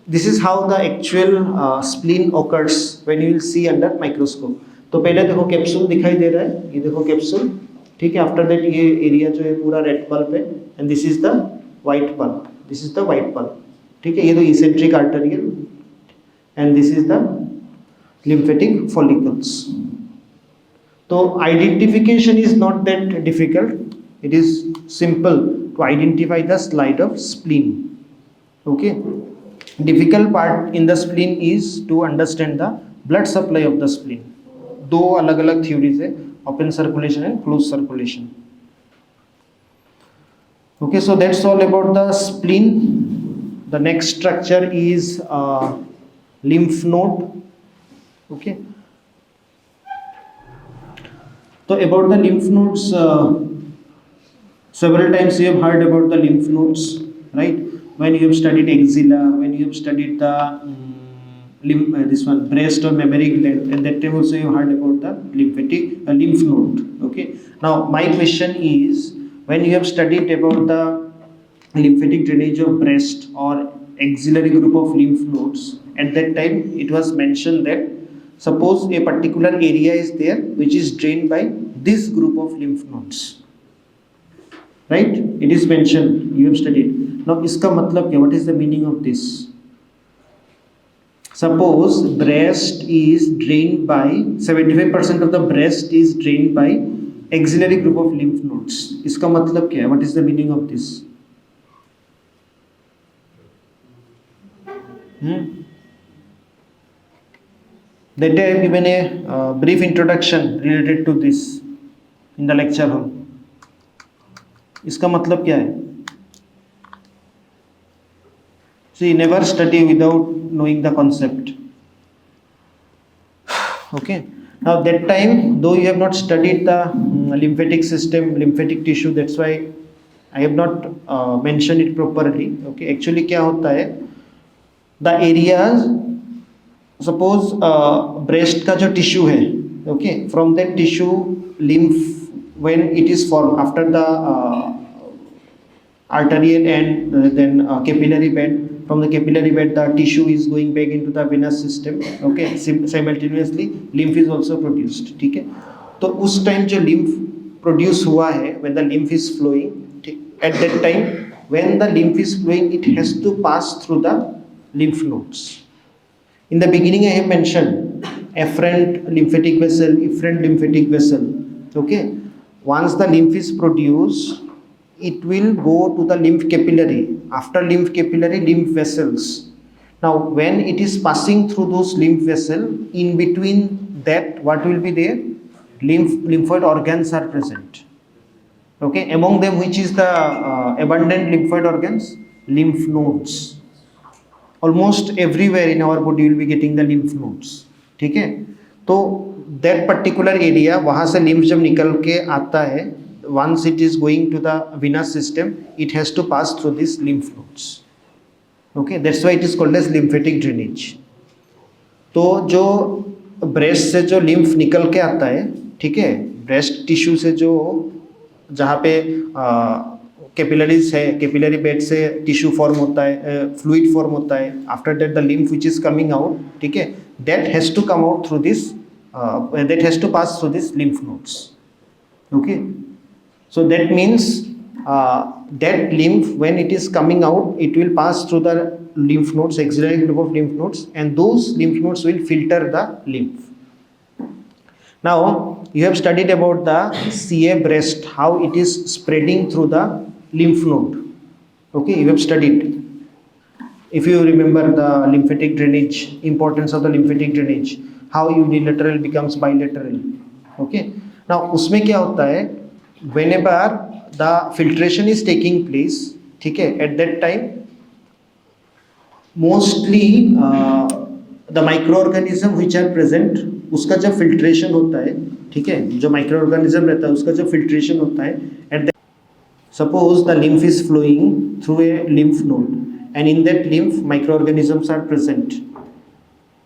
This is how the actual spleen occurs when you will see under microscope. तो पहले देखो capsule दिखाई दे रहा है, ये देखो कैप्सूल. ठीक है, आफ्टर दैट ये एरिया जो है पूरा रेड पल्प है, and this is the white pulp. This is the white pulp. ठीक है, ये तो eccentric arterial, and this is the lymphatic follicles. So identification is not that difficult. It is simple to identify the slide of spleen. Okay. Difficult part in the spleen is to understand the blood supply of the spleen. दो अलग अलग theories है, open circulation and closed circulation. Okay, so that's all about the spleen. The next structure is lymph node. Okay. So about the lymph nodes, several times you have heard about the lymph nodes, right? When you have studied axilla, when you have studied the this one breast or mammary gland, and that time also you heard about the lymph node. Okay. Now my question is, when you have studied about the lymphatic drainage of breast or axillary group of lymph nodes, at that time it was mentioned that suppose a particular area is there which is drained by this group of lymph nodes, right? It is mentioned, you have studied. Now iska matlab kya? What is the meaning of this? Suppose breast is drained by 75% of the breast is drained by axillary group of lymph nodes, इसका मतलब क्या है? What is the meaning of this? That day I have given a brief introduction related to this in the lecture hall. इसका मतलब क्या है? See, never study without knowing the concept. Okay. Now that time, though you have not studied the lymphatic system, lymphatic tissue, that's why I have not mentioned it properly. Okay. Actually, क्या होता है? The areas, suppose breast का जो tissue है, okay, from that tissue lymph, when it is formed after the arterial and then capillary bed, from the capillary bed the tissue is going back into the venous system, okay, simultaneously lymph is also produced. ठीक है, तो उस time जो lymph produce हुआ है, when the lymph is flowing, at that time when the lymph is flowing, it has to pass through the lymph nodes. In the beginning I have mentioned afferent lymphatic vessel, efferent lymphatic vessel. Okay, once the lymph is produced, it will go to the lymph capillary. After lymph capillary, lymph vessels. Now when it is passing through those lymph vessels, in between that what will be there? Lymphoid organs are present. Okay, among them which is the abundant lymphoid organs? Lymph nodes. Almost everywhere in our body you will be getting the lymph nodes. ठीक है, तो that particular area, वहाँ से lymph जब निकल के आता है, once it is going to the venous system, it has to pass through these lymph nodes. Okay, that's why it is called as lymphatic drainage. तो जो breast से जो lymph निकल के आता है, ठीक है, breast tissue से जो जहाँ पे कैपिलरीज है, कैपिलरी बेड से टिश्यू फॉर्म होता है, फ्लूइड फॉर्म होता है, after that the lymph which is coming out, ठीक है, that has to come out through this, that has to pass through this lymph nodes. Okay, so that means that lymph when it is coming out, it will pass through the lymph nodes, axillary group of lymph nodes, and those lymph nodes will filter the lymph. Now you have studied about the CA breast, how it is spreading through the lymph node. Okay, you have studied. If you remember the lymphatic drainage, importance of the lymphatic drainage, how unilateral becomes bilateral. Okay, now उसमें क्या होता है? Whenever the filtration is taking place, ठीक है, at that time mostly the microorganism which are present, उसका जब filtration होता है, ठीक है, जो microorganism रहता है उसका जब filtration होता है, at that, suppose the lymph is flowing through a lymph node, and in that lymph microorganisms are present.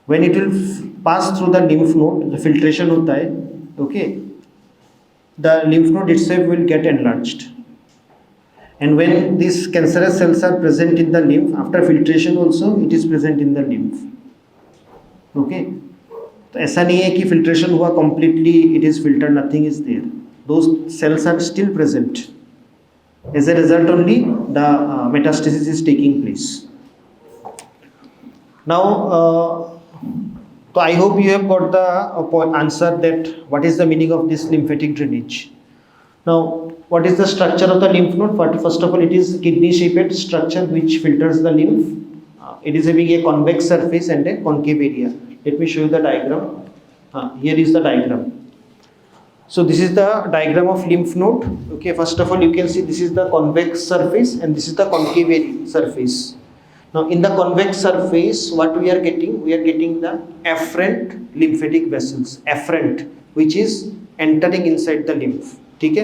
When it will pass through the lymph node, the filtration होता है, okay, the lymph node itself will get enlarged. And when these cancerous cells are present in the lymph, after filtration also it is present in the lymph. Okay, तो ऐसा नहीं है कि filtration हुआ completely, it is filtered, nothing is there. Those cells are still present. As a result only the metastasis is taking place. Now, so I hope you have got the answer that what is the meaning of this lymphatic drainage. Now, what is the structure of the lymph node? First of all, it is kidney-shaped structure which filters the lymph. It is having a convex surface and a concave area. Let me show you the diagram. Here is the diagram. So this is the diagram of lymph node. Okay, first of all, you can see this is the convex surface and this is the concave surface. Now, in the convex surface, what we are getting? We are getting the afferent lymphatic vessels. Afferent, which is entering inside the lymph. ठीक है,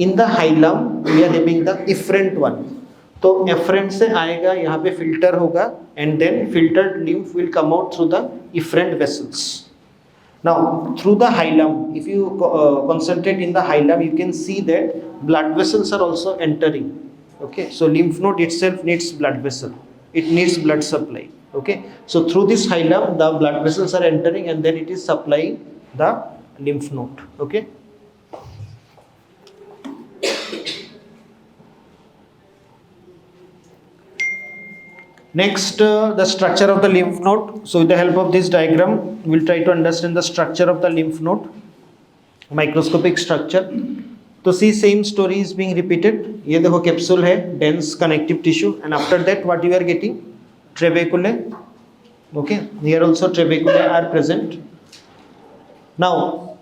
in the hilum we are having the efferent one. तो afferent से आएगा, यहाँ पे filter होगा and then filtered lymph will come out through the efferent vessels. Now through the hilum, if you concentrate in the hilum, you can see that blood vessels are also entering. Okay, so lymph node itself needs blood vessel, it needs blood supply. Okay, so through this hilum the blood vessels are entering and then it is supplying the lymph node. Okay, next, the structure of the lymph node. So with the help of this diagram, we will try to understand the structure of the lymph node. Microscopic structure. तो see same story is being repeated. ये देखो capsule है, dense connective tissue, and after that what you are getting? Trabeculae. Okay, here also trabeculae are present. Now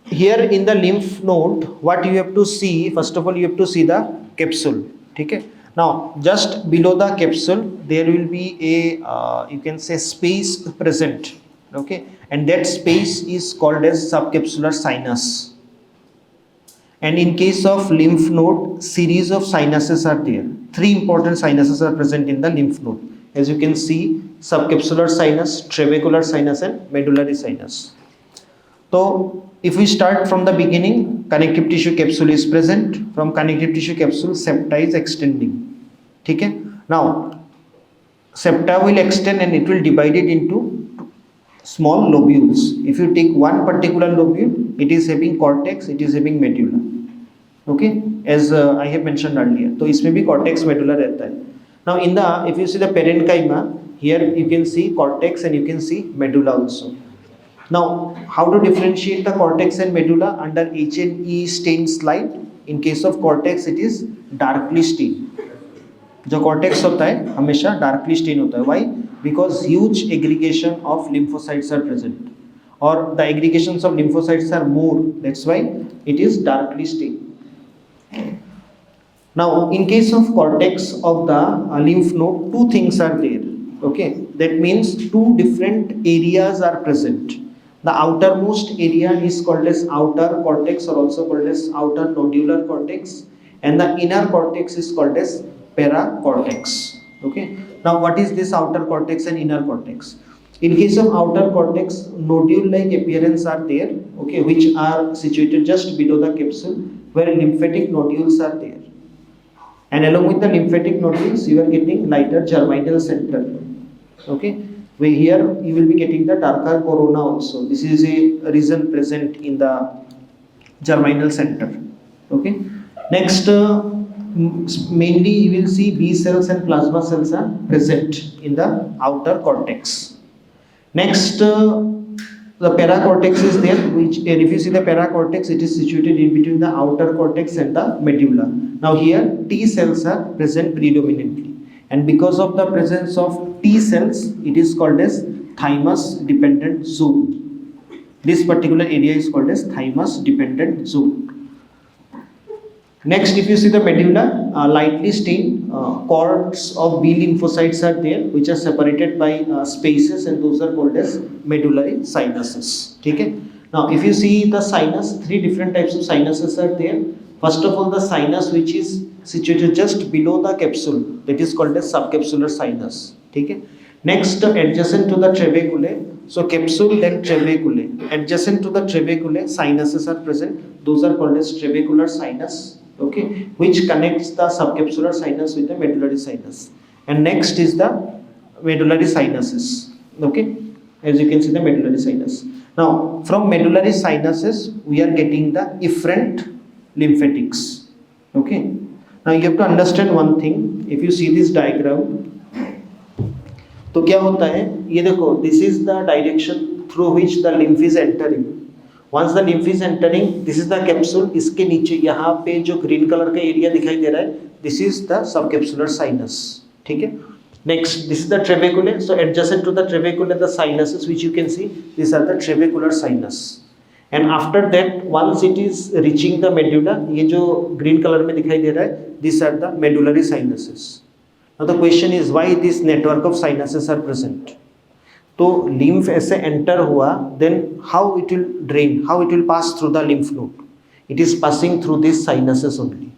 here in the lymph node, what you have to see? First of all, you have to see the capsule. Okay. Now just below the capsule there will be a you can say space present. Okay, and that space is called as subcapsular sinus. And in case of lymph node, series of sinuses are there. 3 important sinuses are present in the lymph node. As you can see, subcapsular sinus, trabecular sinus, and medullary sinus. So if we start from the beginning, connective tissue capsule is present. From connective tissue capsule, septa is extending. Okay? Now septa will extend and it will divide it into small lobules. If you take one particular lobule, it is having cortex, it is having medulla. Okay, as I have mentioned earlier. So इसमें भी cortex medulla रहता है. Now in the, if you see the parenchyma, here you can see cortex and you can see medulla also. Now how to differentiate the cortex and medulla under H&E stain slide? In case of cortex, it is darkly stained. जो cortex होता है हमेशा darkly stained होता है. Why? Because huge aggregation of lymphocytes are present, or the aggregations of lymphocytes are more. That's why it is darkly stained. Now in case of cortex of the lymph node, 2 things are there. Okay, that means 2 different areas are present. The outermost area is called as outer cortex, or also called as outer nodular cortex, and the inner cortex is called as paracortex. Okay, now what is this outer cortex and inner cortex? In case of outer cortex, nodule like appearance are there, okay, which are situated just below the capsule, where lymphatic nodules are there, and along with the lymphatic nodules you are getting lighter germinal center. Okay, where here you will be getting the darker corona also. This is a region present in the germinal center. Okay, next mainly you will see B cells and plasma cells are present in the outer cortex. Next the paracortex is there, which if you see the paracortex, it is situated in between the outer cortex and the medulla. Now here T cells are present predominantly, and because of the presence of T cells, it is called as thymus dependent zone. This particular area is called as thymus dependent zone. Next, if you see the medulla, lightly stained cords of B lymphocytes are there, which are separated by spaces, and those are called as medullary sinuses. Okay? Now, if you see the sinus, 3 different types of sinuses are there. First of all, the sinus which is situated just below the capsule, that is called as subcapsular sinus. Okay? Next, adjacent to the trabeculae, so capsule then trabeculae. Adjacent to the trabeculae, sinuses are present. Those are called as trabecular sinus. Okay, which connects the subcapsular sinus with the medullary sinus. And next is the medullary sinuses. Okay, as you can see the medullary sinus. Now from medullary sinuses we are getting the efferent lymphatics. Okay, now you have to understand one thing. If you see this diagram, तो क्या होता है, ये देखो, this is the direction through which the lymph is entering. Once the lymph is entering, this is the capsule. इसके नीचे यहाँ पे जो green color का area दिखाई दे रहा है, this is the subcapsular sinus. ठीक है? Next, this is the trabeculae. So adjacent to the trabeculae, the sinuses which you can see, these are the trabecular sinus. And after that, once it is reaching the medulla, ये जो green color में दिखाई दे रहा है, these are the medullary sinuses. Now the question is, why this network of sinuses are present? तो lymph ऐसे enter हुआ, then how it will drain, how it will pass through the lymph node? It is passing through these sinuses only.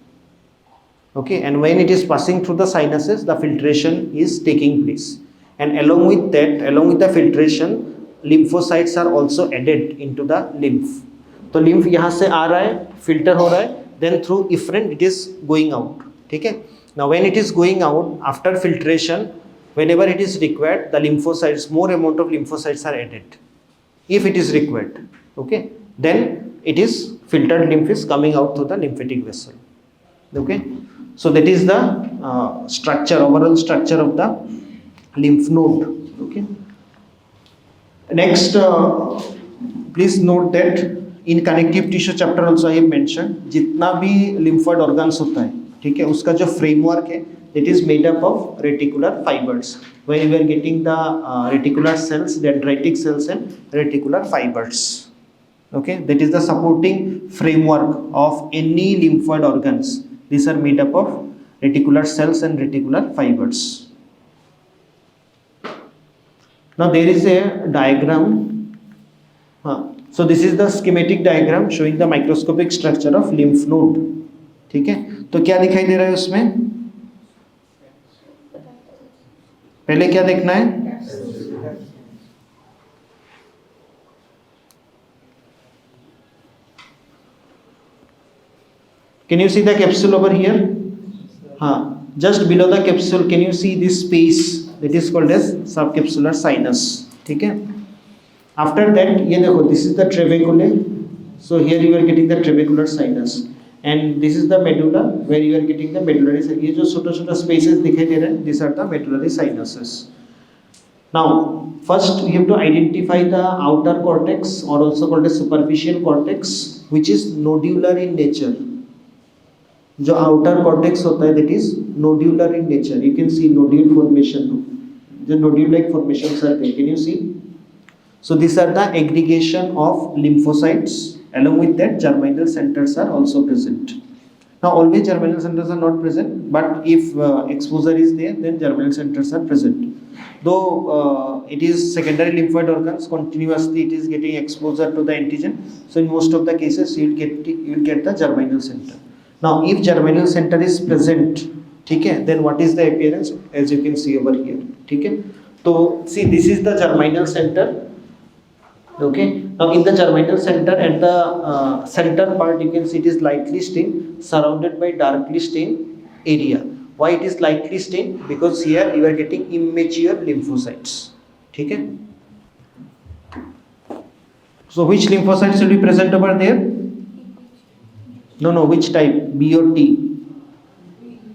Okay, and when it is passing through the sinuses, the filtration is taking place, and along with that, along with the filtration, lymphocytes are also added into the lymph. तो lymph यहाँ से आ रहा है, filter हो रहा है, then through efferent it is going out. ठीक है? Now when it is going out after filtration, whenever it is required, the lymphocytes, more amount of lymphocytes are added, if it is required. Okay, then it is filtered lymph is coming out through the lymphatic vessel. Okay, so that is the structure, overall structure of the lymph node. Okay, next please note that in connective tissue chapter also I have mention, जितना भी lymphoid organs होता है, ठीक है, उसका जो framework है that is made up of reticular fibers, where we are getting the reticular cells, dendritic cells and reticular fibers. Okay, that is the supporting framework of any lymphoid organs. These are made up of reticular cells and reticular fibers. Now there is a diagram. So this is the schematic diagram showing the microscopic structure of lymph node. ठीक है, तो क्या दिखाई दे रहा है उसमें? पहले क्या देखना है? Can you see the capsule over here? Just below the capsule, can you see this space that is called as subcapsular sinus? ठीक है. After that, ये देखो, this is the trabeculae. So here you are getting the trabecular sinus, and this is the medulla where you are getting the medullary. ये जो छोटा-छोटा spaces दिखाई दे रहे हैं, these are the medullary sinuses. Now, first we have to identify the outer cortex, or also called as superficial cortex, which is nodular in nature. जो outer cortex होता है, that is nodular in nature. You can see nodule formation. जो nodule-like formations are there. Can you see? So these are the aggregation of lymphocytes. Along with that, germinal centers are also present. Now, always germinal centers are not present, but if exposure is there, then germinal centers are present. Though it is secondary lymphoid organs, continuously it is getting exposure to the antigen. So in most of the cases, you will get the germinal center. Now, if germinal center is present, okay, then what is the appearance? As you can see over here. Okay? So see, this is the germinal center. Okay, now in the germinal center, at the center part, you can see it is lightly stained, surrounded by darkly stained area. Why it is lightly stained? Because here you are getting immature lymphocytes. Okay. So which lymphocytes will be present over there? No, which type? B or T?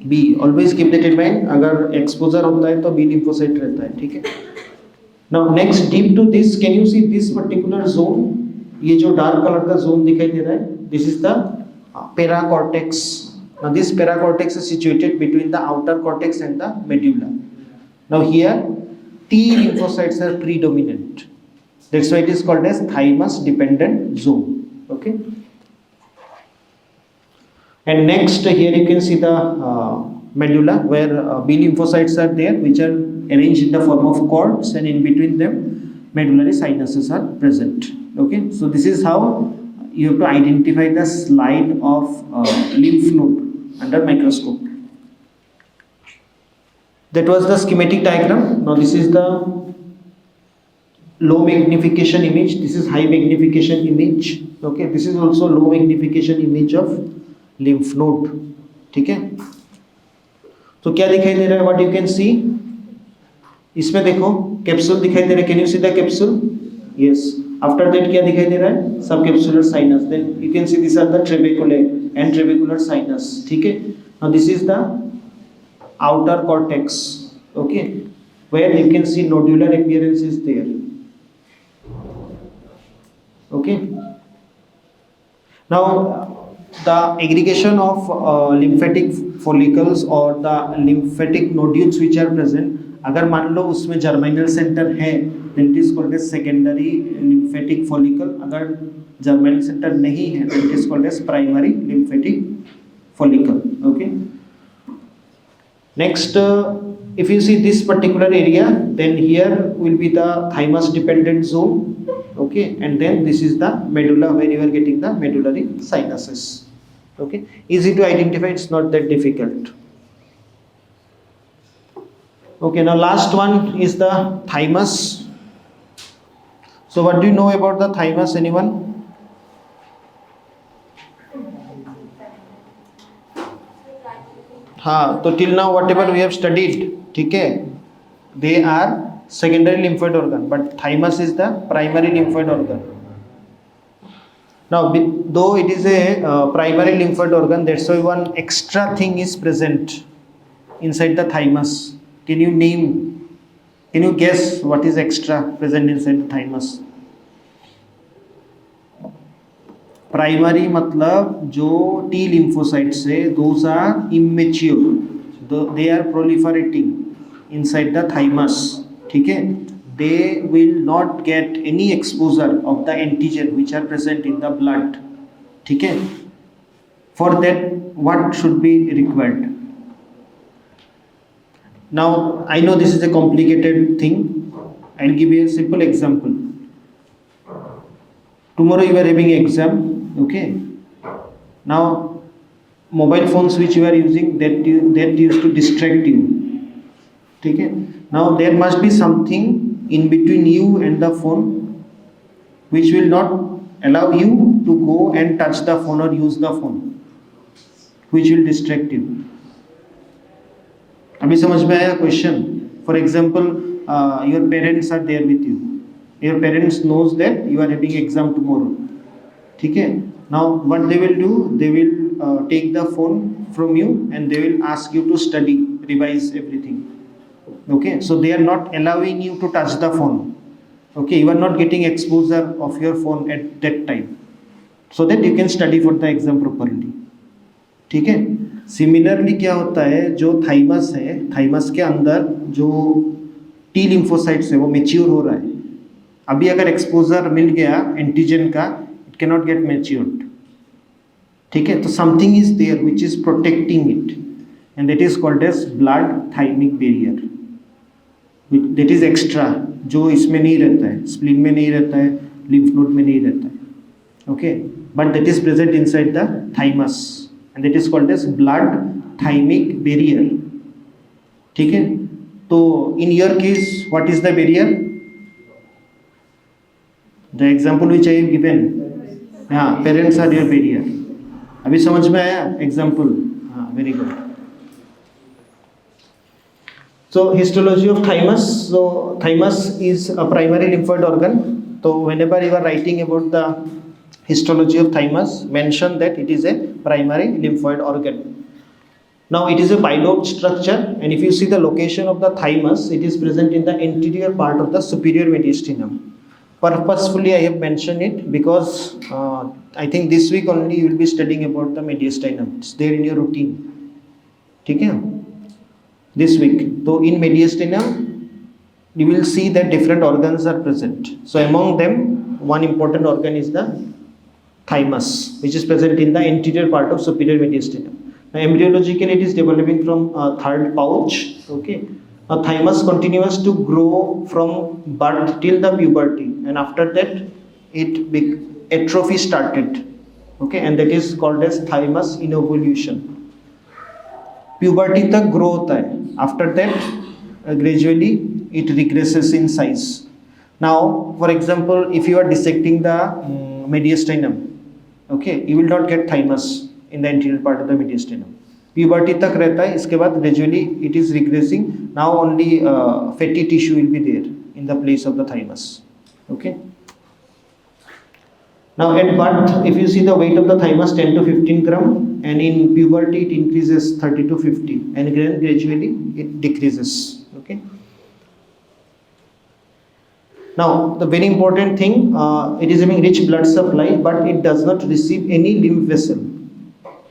B. Always keep that in mind. अगर exposure होता है तो B lymphocyte रहता है. ठीक है. Now next, deep to this, can you see this particular zone? ये जो dark color का zone दिखाई दे रहा है, this is the paracortex. Now this paracortex is situated between the outer cortex and the medulla. Now here T lymphocytes are predominant. That's why it is called as thymus dependent zone. Okay. And next, here you can see the medulla, where B lymphocytes are there, which are arranged in the form of cords, and in between them medullary sinuses are present. Okay, so this is how you have to identify the slide of lymph node under microscope. That was the schematic diagram. Now this is the low magnification image, this is high magnification image. Okay, this is also low magnification image of lymph node. ठीक है, तो क्या दिखाई दे रहा है? What you can see? इसमें देखो कैप्सूल दिखाई दे रहा है. Can you see the capsule? Yes. After that क्या दिखाई दे रहा है? Sub capsular sinus. Then you can see this are the trabeculae and trabecular sinus. ठीक है. Now this is the outer cortex. Okay, where you can see nodular appearance is there. Okay. Now the aggregation of lymphatic follicles or the lymphatic nodules which are present, अगर मान लो उसमें germinal center है, then it is called as secondary lymphatic follicle. अगर germinal center नहीं है, then it is called as primary lymphatic follicle. Okay. Next, if you see this particular area, then here will be the thymus dependent zone. Okay, and then this is the medulla where you are getting the medullary sinuses. Okay, easy to identify, it's not that difficult. Okay, now last one is the thymus. So what do you know about the thymus, anyone? तो till now whatever we have studied, ठीक है, they are secondary lymphoid organ, but thymus is the primary lymphoid organ. Now, though it is a primary lymphoid organ, that's why one extra thing is present inside the thymus. Can you guess what is extra present inside the thymus? Primary मतलब जो T lymphocytes है, those are immature, they are proliferating inside the thymus, ठीक है. They will not get any exposure of the antigen which are present in the blood, ठीक है. For that, what should be required? Now I know this is a complicated thing. I'll give you a simple example. Tomorrow you are having exam, okay. Now mobile phones which you are using, that used to distract you, ठीक है. Now there must be something in between you and the phone which will not allow you to go and touch the phone or use the phone, which will distract you. अभी समझ में आया question? For example your parents are there with you, your parents knows that you are having exam tomorrow, ठीक है. Now what they will do, they will take the phone from you and they will ask you to study, revise everything, okay. So they are not allowing you to touch the phone, okay. You are not getting exposure of your phone at that time, so that you can study for the exam properly, ठीक है. Similarly क्या होता है, जो thymus है, thymus के अंदर जो टी लिम्फोसाइट्स है वो मेच्योर हो रहा है. अभी अगर एक्सपोजर मिल गया एंटीजन का, it can not get matured, ठीक है. तो something is there which is protecting it, and that is called as blood thymic barrier. That is extra, जो इसमें नहीं रहता है, स्प्लीन में नहीं रहता है, लिम्फ नोड में नहीं रहता है, okay. But that is present inside the thymus and that is called as blood thymic barrier, ठीक है. तो in your case what is the barrier? The example which I have given, हाँ, parents are your barrier. अभी समझ में आया example? हाँ, very good. So histology of thymus. So thymus is a primary lymphoid organ. So whenever you are writing about the histology of thymus, mention that it is a primary lymphoid organ. Now it is a bilobed structure, and if you see the location of the thymus, it is present in the anterior part of the superior mediastinum. Purposefully I have mentioned it because I think this week only you will be studying about the mediastinum. It's there in your routine, ठीक है. This week, so in mediastinum you will see that different organs are present. So among them, one important organ is the thymus, which is present in the anterior part of superior mediastinum. Now embryologically it is developing from a third pouch, okay. Now thymus continues to grow from birth till the puberty, and after that atrophy started, okay, and that is called as thymus inevolution. Puberty तक grow होता है, after that gradually it regresses in size. Now for example, if you are dissecting the mediastinum, okay, you will not get thymus in the anterior part of the mediastinum. Puberty तक रहता है, इसके बाद gradually it is regressing. Now only fatty tissue will be there in the place of the thymus, okay. Now at birth, if you see the weight of the thymus 10 to 15 gram, and in puberty it increases 30 to 50, and then gradually it decreases, okay. Now the very important thing, it is having rich blood supply, but it does not receive any lymph vessel.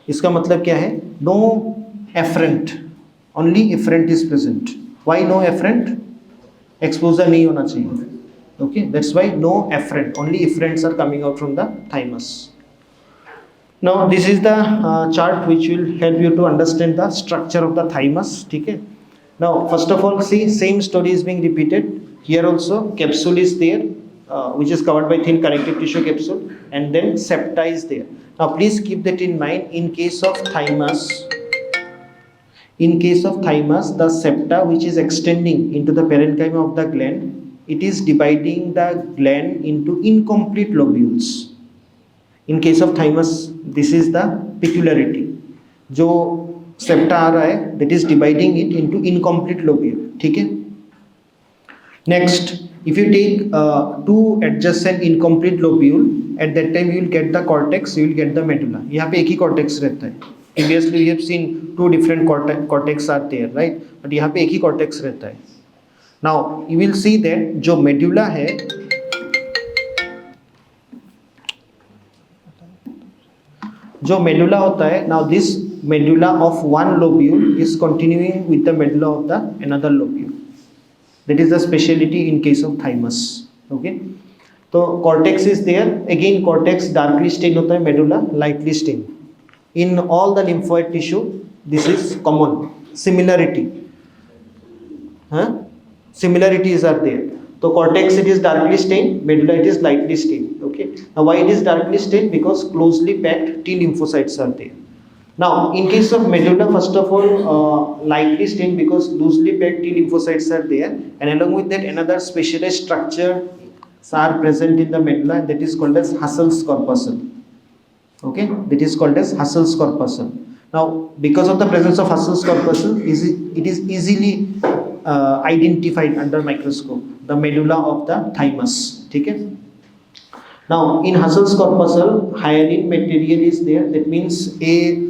इसका मतलब क्या है? No afferent, only efferent is present. Why no afferent? Exposure नहीं होना चाहिए, okay. That's why no afferent, only efferents are coming out from the thymus. Now this is the chart which will help you to understand the structure of the thymus, ठीक है. Now first of all, see, same story is being repeated. Here also capsule is there, which is covered by thin connective tissue capsule, and then septa is there. Now please keep that in mind. In case of thymus, the septa which is extending into the parenchyma of the gland, it is dividing the gland into incomplete lobules. In case of thymus, this is the peculiarity. जो septa आ रहा है, that is dividing it into incomplete lobule, ठीक है. Next, if you take two adjacent incomplete lobule, at that time you will get the cortex, you will get the medulla. यहाँ पे एक ही cortex रहता है. Previously we have seen two different cortex are there, right? But यहाँ पे एक ही cortex रहता है. Now you will see that जो medulla है, जो medulla होता है, now this medulla of one lobule is continuing with the medulla of the another lobule. That is the speciality in case of thymus. Okay. तो cortex is there. Again cortex darkly stained होता है, medulla lightly stained. In all the lymphoid tissue, this is common. Similarity. Similarities are there. So cortex it is darkly stained, medulla it is lightly stained. Okay. Now why it is darkly stained? Because closely packed T lymphocytes are there. Now in case of medulla, first of all, lightly stained because loosely packed T lymphocytes are there, and along with that another specialized structure are present in the medulla, and that is called as Husserl's corpuscle. Okay, that is called as Husserl's corpuscle. Now because of the presence of Husserl's corpuscle, it is easily identified under microscope, the medulla of the thymus. Okay. Now in Husserl's corpuscle, hyaline material is there. That means a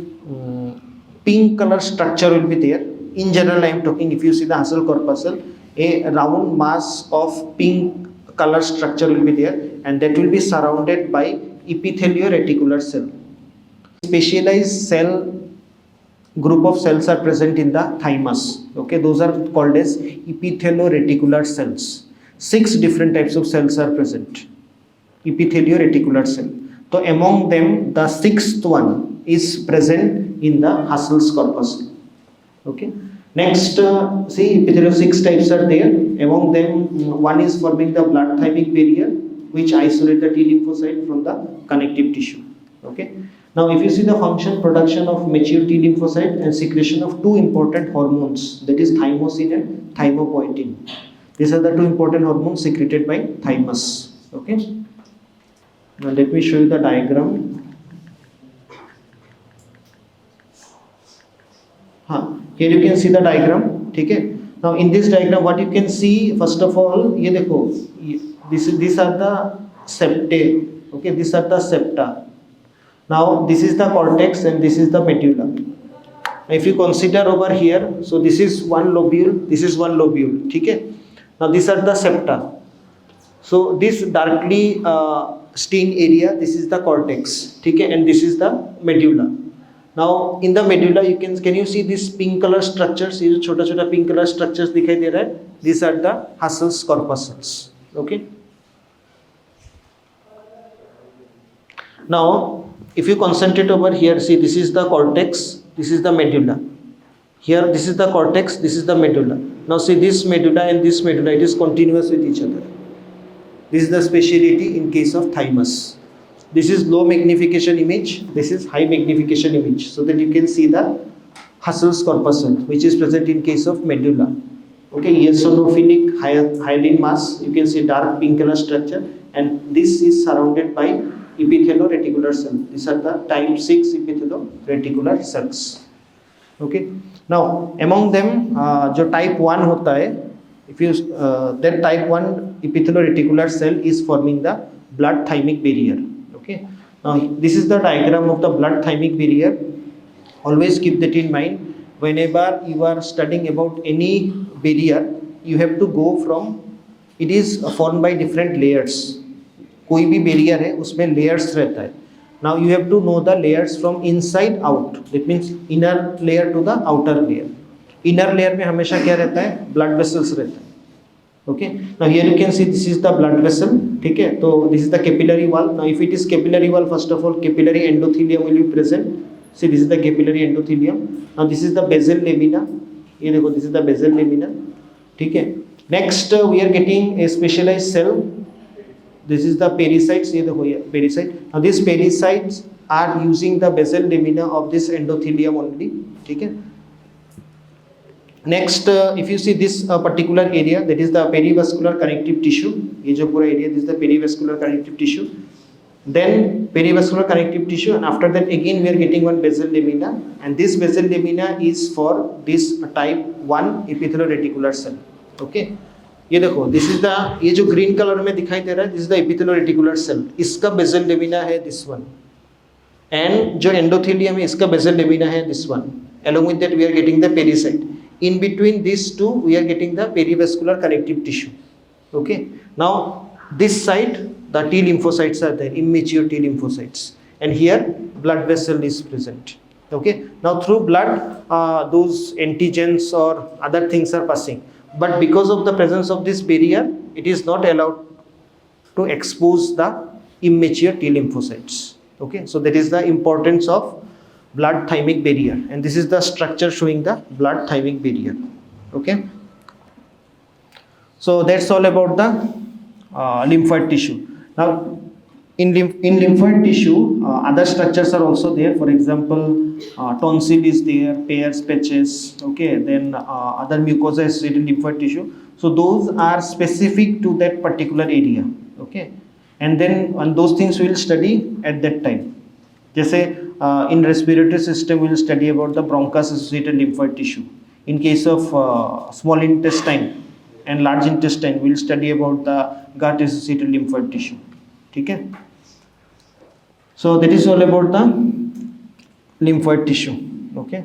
pink color structure will be there. In general, I am talking. If you see the Husserl corpuscle, a round mass of pink color structure will be there, and that will be surrounded by epithelio-reticular cell. Specialized cell group of cells are present in the thymus. Okay, those are called as epithelio-reticular cells. 6 different types of cells are present. Epithelio-reticular cell. So among them, the 6th one is present in the Husserl's corpuscle. Okay. Next, see epithelial 6 types are there. Among them, one is forming the blood thymic barrier, which isolate the T lymphocyte from the connective tissue. Okay. Now, if you see the function, production of mature T lymphocyte and secretion of 2 important hormones, that is thymosin and thymopoietin. These are the 2 important hormones secreted by thymus. Okay. Now, let me show you the diagram. Here you can see the diagram. Okay. Now, in this diagram, what you can see, first of all, ये देखो, these are the septae. Okay, these are the septa. Now this is the cortex and this is the medulla. If you consider over here, so this is one lobule, this is one lobule. Okay. Now these are the septa. So this darkly stained area, this is the cortex. Okay, and this is the medulla. Now in the medulla, can you see these pink color structures? ये जो छोटा-छोटा pink color structures दिखाई दे रहा है. These are the Husserl's corpuscles. Okay. Now if you concentrate over here, see this is the cortex, this is the medulla. Here this is the cortex, this is the medulla. Now see this medulla and this medulla, it is continuous with each other. This is the speciality in case of thymus. This is low magnification image, this is high magnification image, so that you can see the Husserl's corpuscle, which is present in case of medulla. Okay, eosinophilic hyaline mass, you can see dark pink color structure, and this is surrounded by epithelio-reticular cell. These are the type 6 epithelio-reticular cells. Okay. Now among them, जो type 1 होता है, if you that type 1 epithelio-reticular cell is forming the blood thymic barrier. Okay. Now this is the diagram of the blood thymic barrier. Always keep that in mind. Whenever you are studying about any barrier, you have to go from, it is formed by different layers. कोई भी barrier है उसमें layers रहता है. Now you have to know the layers from inside out. That means inner layer to the outer layer. Inner layer में हमेशा क्या रहता है? Blood vessels रहता है. Okay. Now here you can see this is the blood vessel. ठीक है. तो this is the capillary wall. Now if it is capillary wall, first of all capillary endothelium will be present. See this is the capillary endothelium. Now this is the basal lamina. ये देखो this is the basal lamina. ठीक है. Next we are getting a specialized cell. This is the pericytes. ये देखो ये pericyte. Now these pericytes are using the basal lamina of this endothelium only. ठीक है. Next, if you see this particular area, that is the perivascular connective tissue. ये जो पूरा area, this is the perivascular connective tissue. Then perivascular connective tissue, and after that again we are getting one basal lamina, and this basal lamina is for this type 1 epithelio-reticular cell. Okay. ये देखो, this is the, ये जो green color में दिखाई दे रहा है, this is the epithelio-reticular cell. इसका basal lamina है this one, and जो endothelium है इसका basal lamina है this one. Along with that we are getting the pericyte. In between these two we are getting the perivascular connective tissue. Okay. Now this side the T lymphocytes are there, immature T lymphocytes, and here blood vessel is present. Okay, now through blood those antigens or other things are passing, but because of the presence of this barrier, it is not allowed to expose the immature T lymphocytes. Okay, so that is the importance of blood thymic barrier, and this is the structure showing the blood thymic barrier. Okay, so that's all about the lymphoid tissue. Now in lymphoid tissue, other structures are also there. For example, tonsil is there, pairs, patches. Okay, then other mucosa associated lymphoid tissue. So those are specific to that particular area. Okay, and then those things we will study at that time. Jैसे in respiratory system we will study about the bronchus associated lymphoid tissue. In case of small intestine and large intestine, we will study about the gut associated lymphoid tissue. Okay. So that is all about the lymphoid tissue. Okay.